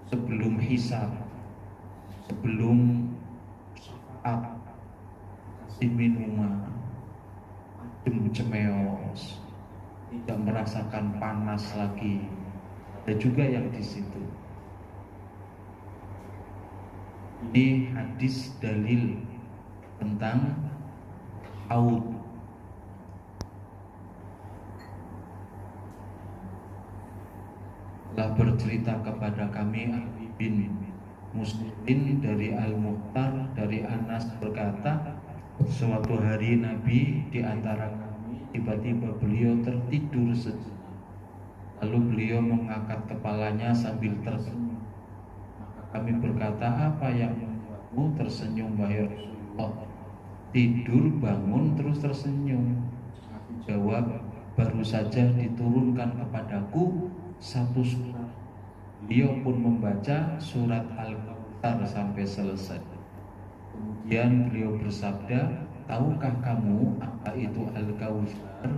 S1: sebelum hisab, sebelum saat minuman, cemeos, tidak merasakan panas lagi. Ada juga yang di situ. Ini hadis dalil tentang haud. Telah bercerita kepada kami Ali bin Muslim dari Al-Mukhtar dari Anas berkata, suatu hari Nabi di antara kami tiba-tiba beliau tertidur sejenak. Lalu beliau mengangkat kepalanya sambil tersenyum. Kami berkata, apa yang membuatmu tersenyum wahai Rasulullah? Tidur, bangun, terus tersenyum. Jawab, baru saja diturunkan kepadaku satu surat. Beliau pun membaca surat Al-Kautsar sampai selesai. Kemudian beliau bersabda, tahukah kamu apa itu Al-Kautsar?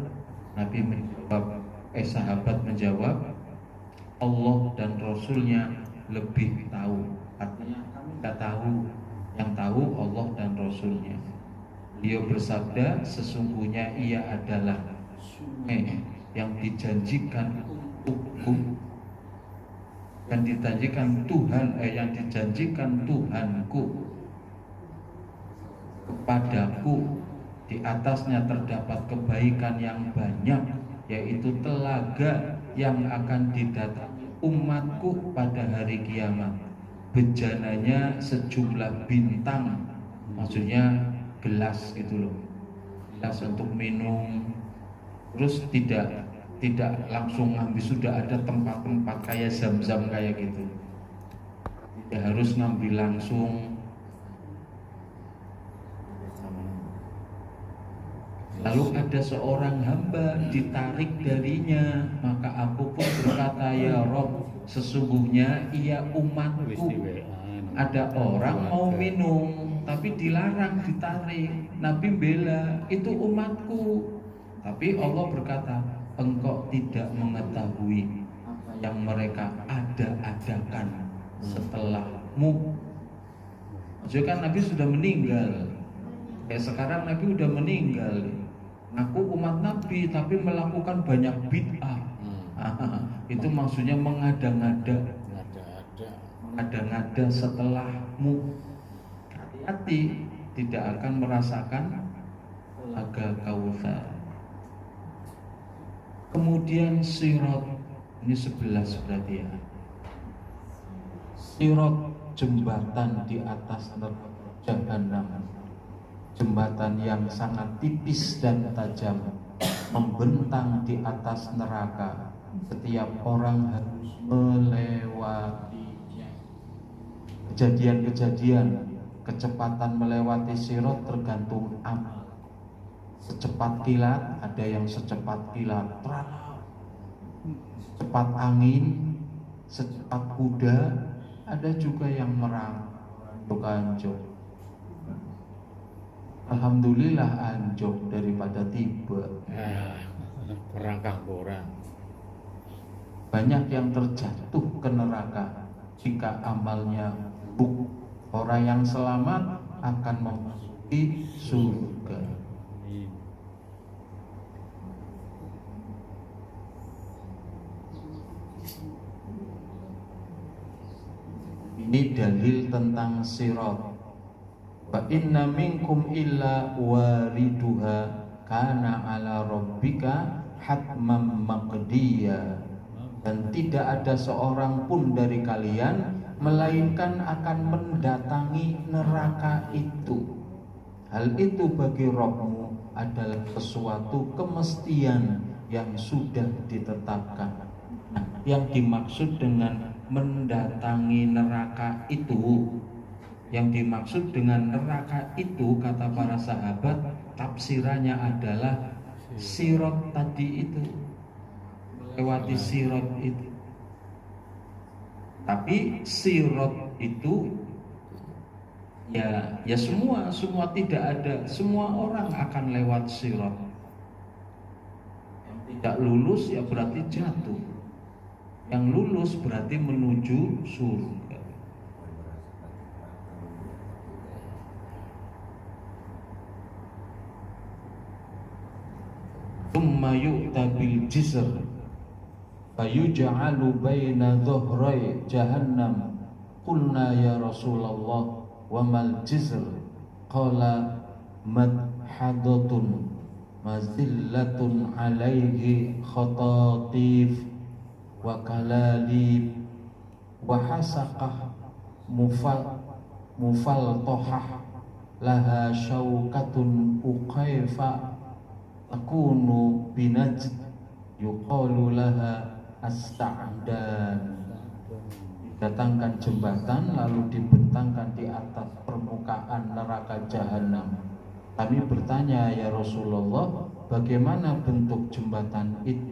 S1: Nabi menjawab, sahabat menjawab, Allah dan Rasulnya lebih tahu. Artinya kami tidak tahu, yang tahu Allah dan Rasulnya. Beliau bersabda, sesungguhnya ia adalah sungai yang dijanjikan untukku, yang dijanjikan Tuhan, yang dijanjikan Tuhanku kepadaku. Di atasnya terdapat kebaikan yang banyak, yaitu telaga yang akan didatangi umatku pada hari kiamat. Bejananya sejumlah bintang, maksudnya gelas gitu loh, gelas untuk minum. Terus tidak langsung ngambil, sudah ada tempat-tempat kayak zam-zam kayak gitu, tidak harus ngambil langsung. Lalu ada seorang hamba ditarik darinya, maka aku pun berkata, ya Rob, sesungguhnya ia umatku. Ada orang mau minum tapi dilarang, ditarik. Nabi bela, itu umatku. Tapi Allah berkata, engkau tidak mengetahui apa yang mereka ada-adakan setelahmu. Maksudnya kan Nabi sudah meninggal. Kayak sekarang Nabi udah meninggal. Aku umat Nabi tapi melakukan banyak bid'ah. Itu maksudnya mengada-ngada. Mengada-ngada setelahmu. Hati-hati, tidak akan merasakan telaga Kautsar. Kemudian sirat, ini 11 berarti ya. Sirat, jembatan di atas neraka jahanam. Jembatan yang sangat tipis dan tajam, membentang di atas neraka. Setiap orang harus melewatinya. Kejadian-kejadian kecepatan melewati sirat tergantung amal. Secepat kilat, ada yang secepat kilat, secepat angin, secepat kuda, ada juga yang merang, anjok. Alhamdulillah anjok daripada tiba.
S4: Kurang kah kurang.
S1: Banyak yang terjatuh ke neraka jika amalnya buruk. Orang yang selamat akan memasuki surga. Ini dalil tentang sirat. Wa inna minkum illa wariduha kana ala rabbika hatmam maqdiya. Dan tidak ada seorang pun dari kalian melainkan akan mendatangi neraka itu. Hal itu bagi Rabbmu adalah sesuatu kemestian yang sudah ditetapkan. Yang dimaksud dengan mendatangi neraka itu, yang dimaksud dengan neraka itu, kata para sahabat, tafsirannya adalah sirot tadi itu, melewati sirot itu. Tapi sirot itu ya semua tidak ada, semua orang akan lewat sirot. Yang tidak lulus ya berarti jatuh, yang lulus berarti menuju surga. Tsumma yu'ta bil jisr fayuj'alu baina dhuhray jahannam. Qulna ya Rasulullah wa mal jisr? Qala madhadatun mazillatun alaihi khatatif wa kalalib wa hasaqah mufaltohah laha syaukatun uqaifa takunu binajd yuqalu laha as-sa'dan. Datangkan jembatan lalu dibentangkan di atas permukaan neraka jahanam. Kami bertanya, ya Rasulullah, bagaimana bentuk jembatan itu?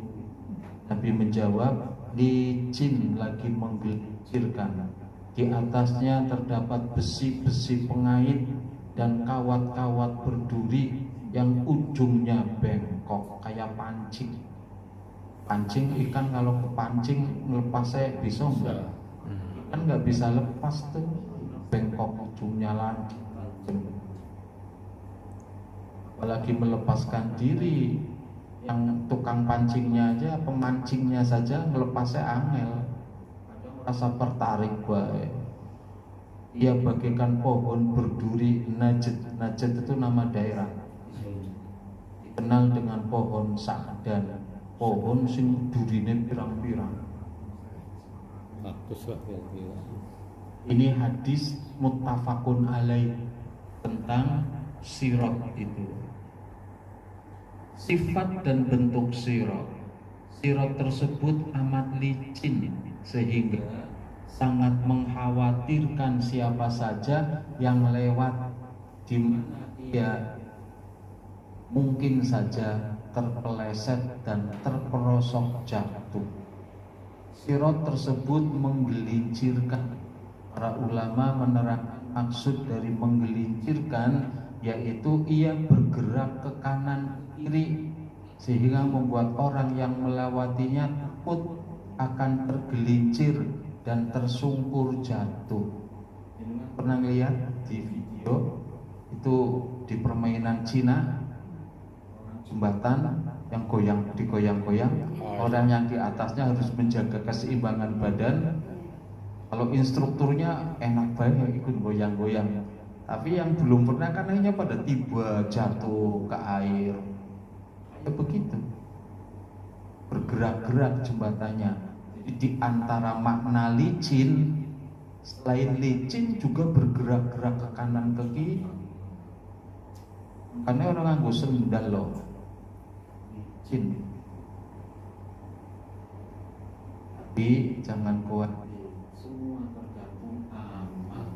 S1: Nabi menjawab, licin lagi menggelincirkan. Di atasnya terdapat besi-besi pengait dan kawat-kawat berduri yang ujungnya bengkok kayak pancing. Pancing ikan kalau kepancing melepasnya bisa enggak? Kan nggak bisa lepas tuh, bengkok ujungnya lagi. Apalagi melepaskan diri, yang tukang pancingnya aja, pemancingnya saja melepasnya angel, rasa tertarik baik. Ia bagaikan pohon berduri Najd. Najd itu nama daerah, dikenal dengan pohon sa'dan, pohon sing durine pirang-pirang. Ini hadis muttafaqun alaih tentang sirot itu. Sifat dan bentuk sirot tersebut amat licin sehingga sangat mengkhawatirkan siapa saja yang lewat, di mana dia mungkin saja terpeleset dan terperosok jatuh. Sirot tersebut menggelincirkan. Para ulama menerangkan maksud dari menggelincirkan yaitu ia bergerak ke kanan kiri sehingga membuat orang yang melewatinya takut akan tergelincir dan tersungkur jatuh. Pernah lihat di video itu di permainan Cina, jembatan yang digoyang-goyang, orang yang di atasnya harus menjaga keseimbangan badan. Kalau instrukturnya enak banget ikut goyang-goyang, tapi yang belum pernah kan hanya pada tiba jatuh ke air. Ya begitu, bergerak-gerak jembatannya. Jadi di antara makna licin, selain licin juga bergerak-gerak ke kanan ke kiri. Karena orang nganggo sendal loh, licin. Tapi jangan khawatir, semua tergabung aman.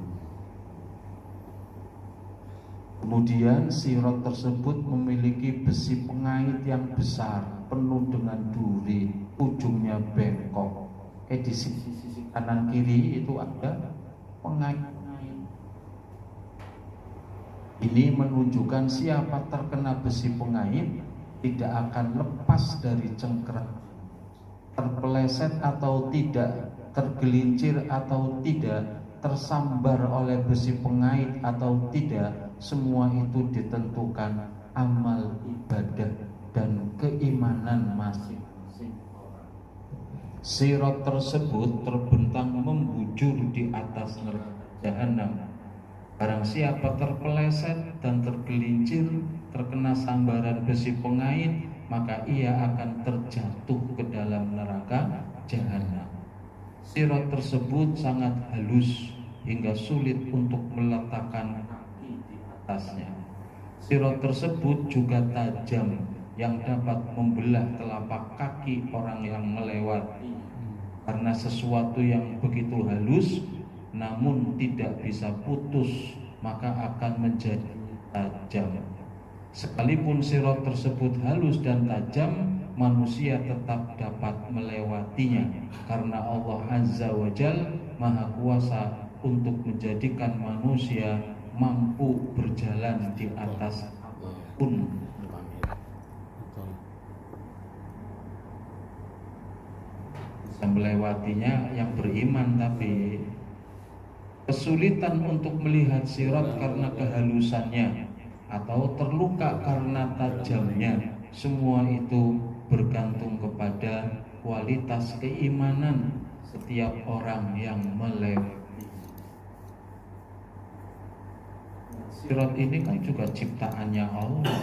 S1: Kemudian sirot tersebut memiliki besi pengait yang besar, penuh dengan duri, ujungnya bengkok. Di sisi kanan kiri itu ada pengait. Ini menunjukkan siapa terkena besi pengait tidak akan lepas dari cengkeram, terpeleset atau tidak, tergelincir atau tidak, tersambar oleh besi pengait atau tidak. Semua itu ditentukan amal ibadah dan keimanan masing-masing orang. Sirot tersebut terbentang membujur di atas neraka jahanam. Barang siapa terpeleset dan tergelincir, terkena sambaran besi pengait, maka ia akan terjatuh ke dalam neraka jahanam. Sirot tersebut sangat halus hingga sulit untuk meletakkan kaki di atasnya. Sirot tersebut juga tajam yang dapat membelah telapak kaki orang yang melewati. Karena sesuatu yang begitu halus namun tidak bisa putus, maka akan menjadi tajam. Sekalipun sirat tersebut halus dan tajam, manusia tetap dapat melewatinya karena Allah Azza wa Jal Maha Kuasa untuk menjadikan manusia mampu berjalan di atas pun.
S4: Betul.
S1: Bisa melewatinya yang beriman, tapi kesulitan untuk melihat sirat karena kehalusannya atau terluka karena tajamnya. Semua itu bergantung kepada kualitas keimanan setiap orang yang melewati. Sirat ini kan juga ciptaannya Allah.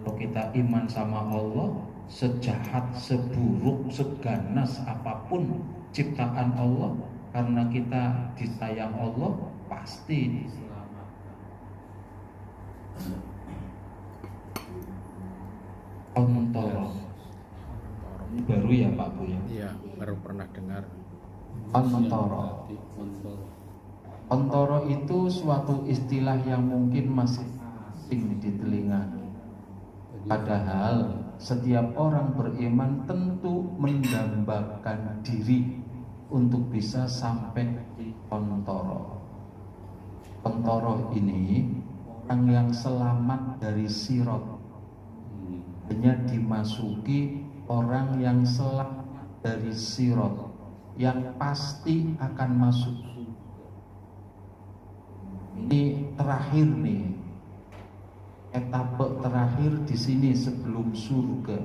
S1: Kalau kita iman sama Allah, sejahat, seburuk, seganas apapun ciptaan Allah, karena kita disayang Allah, pasti diselamatkan. Kontoro ini baru ya Pak Bu ya?
S4: Iya, baru pernah dengar.
S1: Kontoro. Kontoro itu suatu istilah yang mungkin masih asing di telinga. Padahal setiap orang beriman tentu mendambakan diri untuk bisa sampai di kontoro. Kontoro ini orang yang selamat dari sirat. Hanya dimasuki orang yang selamat dari sirat, yang pasti akan masuk. Ini terakhir nih, etape terakhir di sini sebelum surga.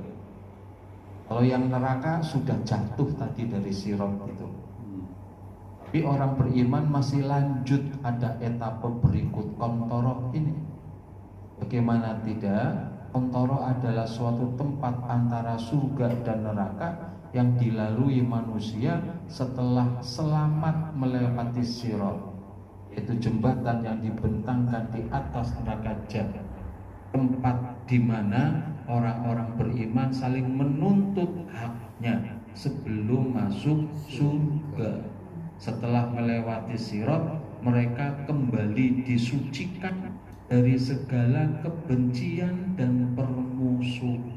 S1: Kalau yang neraka sudah jatuh tadi dari sirat itu. Tapi orang beriman masih lanjut, ada etape berikut kontoro ini. Bagaimana tidak? Kontoro adalah suatu tempat antara surga dan neraka yang dilalui manusia setelah selamat melewati sirat. Itu jembatan yang dibentangkan di atas neraka jahanam, tempat di mana orang-orang beriman saling menuntut haknya sebelum masuk surga. Setelah melewati sirat, mereka kembali disucikan dari segala kebencian dan permusuhan.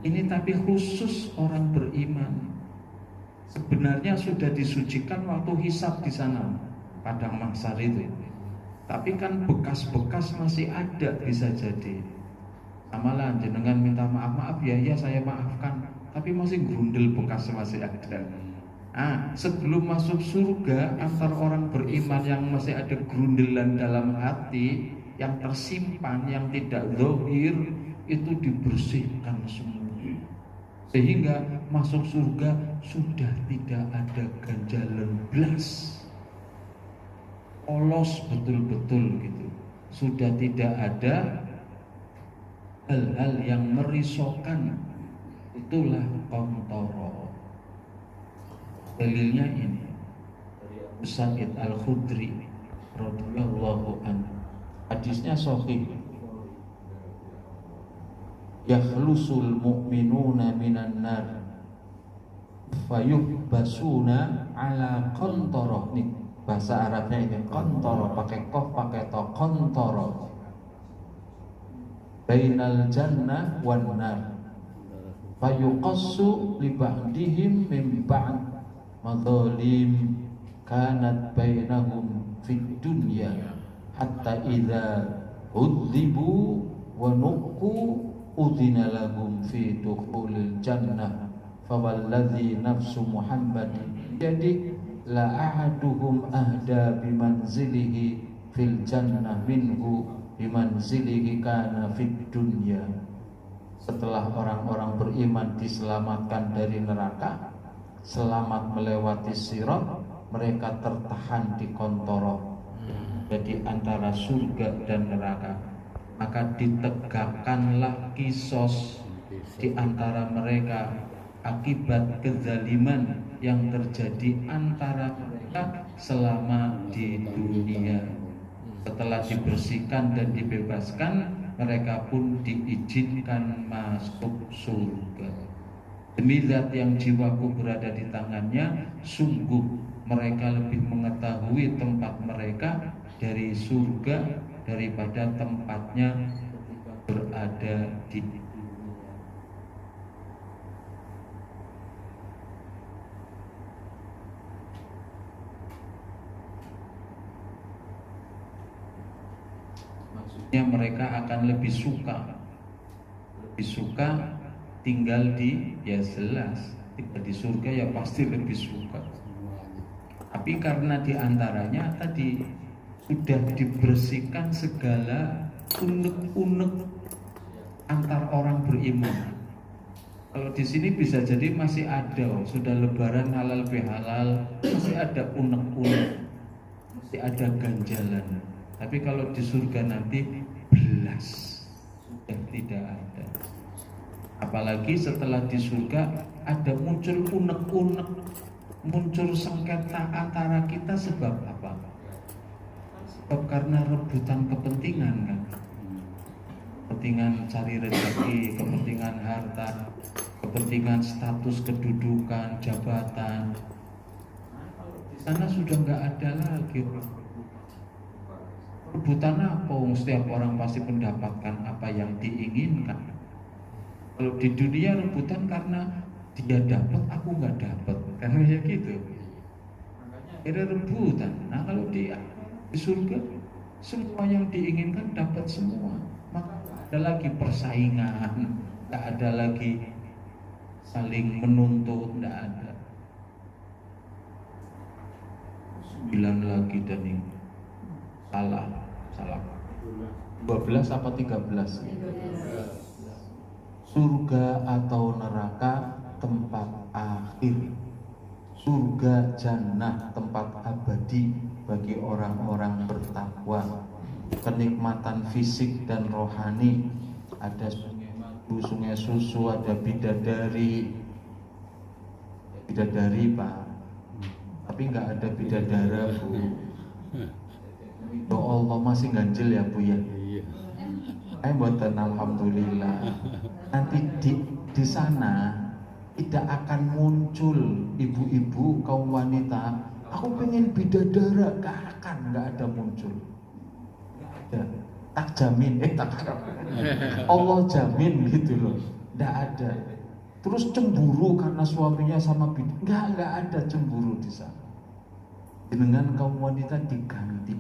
S1: Ini tapi khusus orang beriman. Sebenarnya sudah disucikan waktu hisab di sana, padang mahsyar itu. Tapi kan bekas-bekas masih ada, bisa jadi. Samalah jenengan minta maaf ya saya maafkan, tapi masih grundel bekas masih ada. Sebelum masuk surga, antar orang beriman yang masih ada grundelan dalam hati, yang tersimpan, yang tidak zahir, itu dibersihkan semua, sehingga masuk surga sudah tidak ada ganjalan blas, polos betul-betul gitu. Sudah tidak ada hal-hal yang merisaukan. Itulah kontoro. Dalilnya ini dari Abu Sa'id Al-Khudri radhiyallahu anhu. Hadisnya sahih. Yakhlusul mu'minuna minan nar fayuhbasuna ala kontoro. Nih bahasa Arabnya ini kontoro, pakai kof pakai to, kontoro. Bainal jannah wan nar fayuqassu li ba'dihim min ba'd madzalim kanat bainahum fid dunya hatta idza udzibu wa nuqu udhina lahum fi dukhulil jannah fawalladzi nafsu Muhammadin jadi la ahaduhum ahda bimanzilihi fil jannah minhu bimanzilihi kana fid dunya. Setelah orang-orang beriman diselamatkan dari neraka, selamat melewati sirat, mereka tertahan di kontoro, jadi antara surga dan neraka. Maka ditegakkanlah kisos di antara mereka akibat kezaliman yang terjadi antara mereka selama di dunia. Setelah dibersihkan dan dibebaskan, mereka pun diizinkan masuk surga. Demi zat yang jiwaku berada di tangannya, sungguh mereka lebih mengetahui tempat mereka dari surga daripada tempatnya berada di maksudnya mereka akan lebih suka tinggal di, ya jelas tinggal di surga ya pasti lebih suka. Tapi karena diantaranya tadi sudah dibersihkan segala unek-unek antar orang beriman. Kalau di sini bisa jadi masih ada, sudah lebaran halal bihalal, masih ada unek-unek, masih ada ganjalan. Tapi kalau di surga nanti belas sudah tidak ada. Apalagi setelah di surga ada muncul unek-unek, muncul sengketa antara kita sebab apa? Sebab karena rebutan kepentingan kan. Kepentingan cari rezeki, kepentingan harta, kepentingan status kedudukan, jabatan. Di sana sudah nggak ada lagi. Rebutan apa? Setiap orang pasti mendapatkan apa yang diinginkan. Kalau di dunia rebutan karena dia dapat, aku nggak dapat, kan ya gitu. Ada rebutan. Nah kalau di surga semua yang diinginkan dapat semua. Maka ada lagi persaingan, tidak ada lagi saling menuntut, tidak ada. 9 lagi dan ini salah 12 apa 13? Surga atau neraka tempat akhir. Surga jannah tempat abadi bagi orang-orang bertakwa. Kenikmatan fisik dan rohani, ada sungai susu, ada bidadari Pak, tapi nggak ada bidadara Bu. Ya Allah masih ganjil ya Bu ya. Buatan alhamdulillah. Nanti di sana tidak akan muncul ibu-ibu kaum wanita, aku pengen bidadara, nggak ada muncul. Tak jamin, Allah jamin gitu loh, nggak ada. Terus cemburu karena suaminya sama bidadara, nggak ada cemburu di sana. Dengan kaum wanita diganti,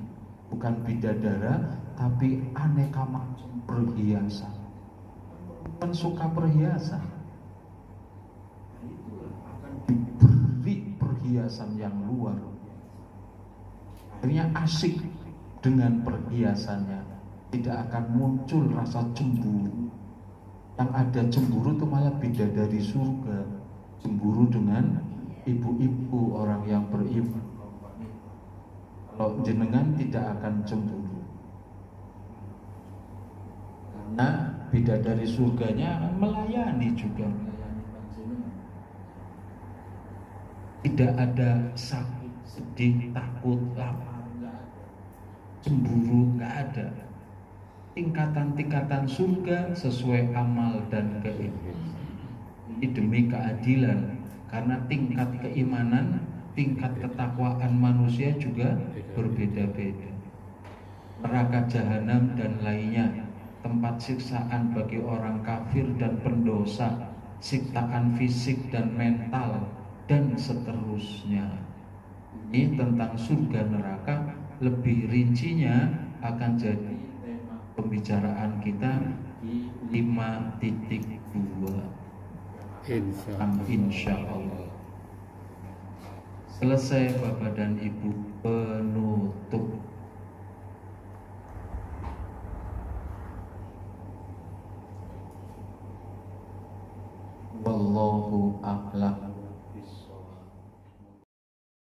S1: bukan bidadara, tapi aneka macam perhiasan. Bukan suka perhiasan, akan diberi perhiasan yang luar. Akhirnya asik dengan perhiasannya, tidak akan muncul rasa cemburu. Yang ada cemburu itu malah bidadari surga, cemburu dengan ibu-ibu orang yang beriman. Kalau jenengan tidak akan cemburu, karena bidadari surganya melayani juga. Tidak ada sakit, sedih, takut, lapar, cemburu, nggak ada. Tingkatan-tingkatan surga sesuai amal dan keimanan. Ini demi keadilan, karena tingkat keimanan, tingkat ketakwaan manusia juga berbeda-beda. Neraka jahanam dan lainnya, tempat siksaan bagi orang kafir dan pendosa, siksaan fisik dan mental, dan seterusnya. Ini tentang surga neraka, lebih rincinya akan jadi pembicaraan kita 5.2 insya Allah. Selesai Bapak dan Ibu, penuh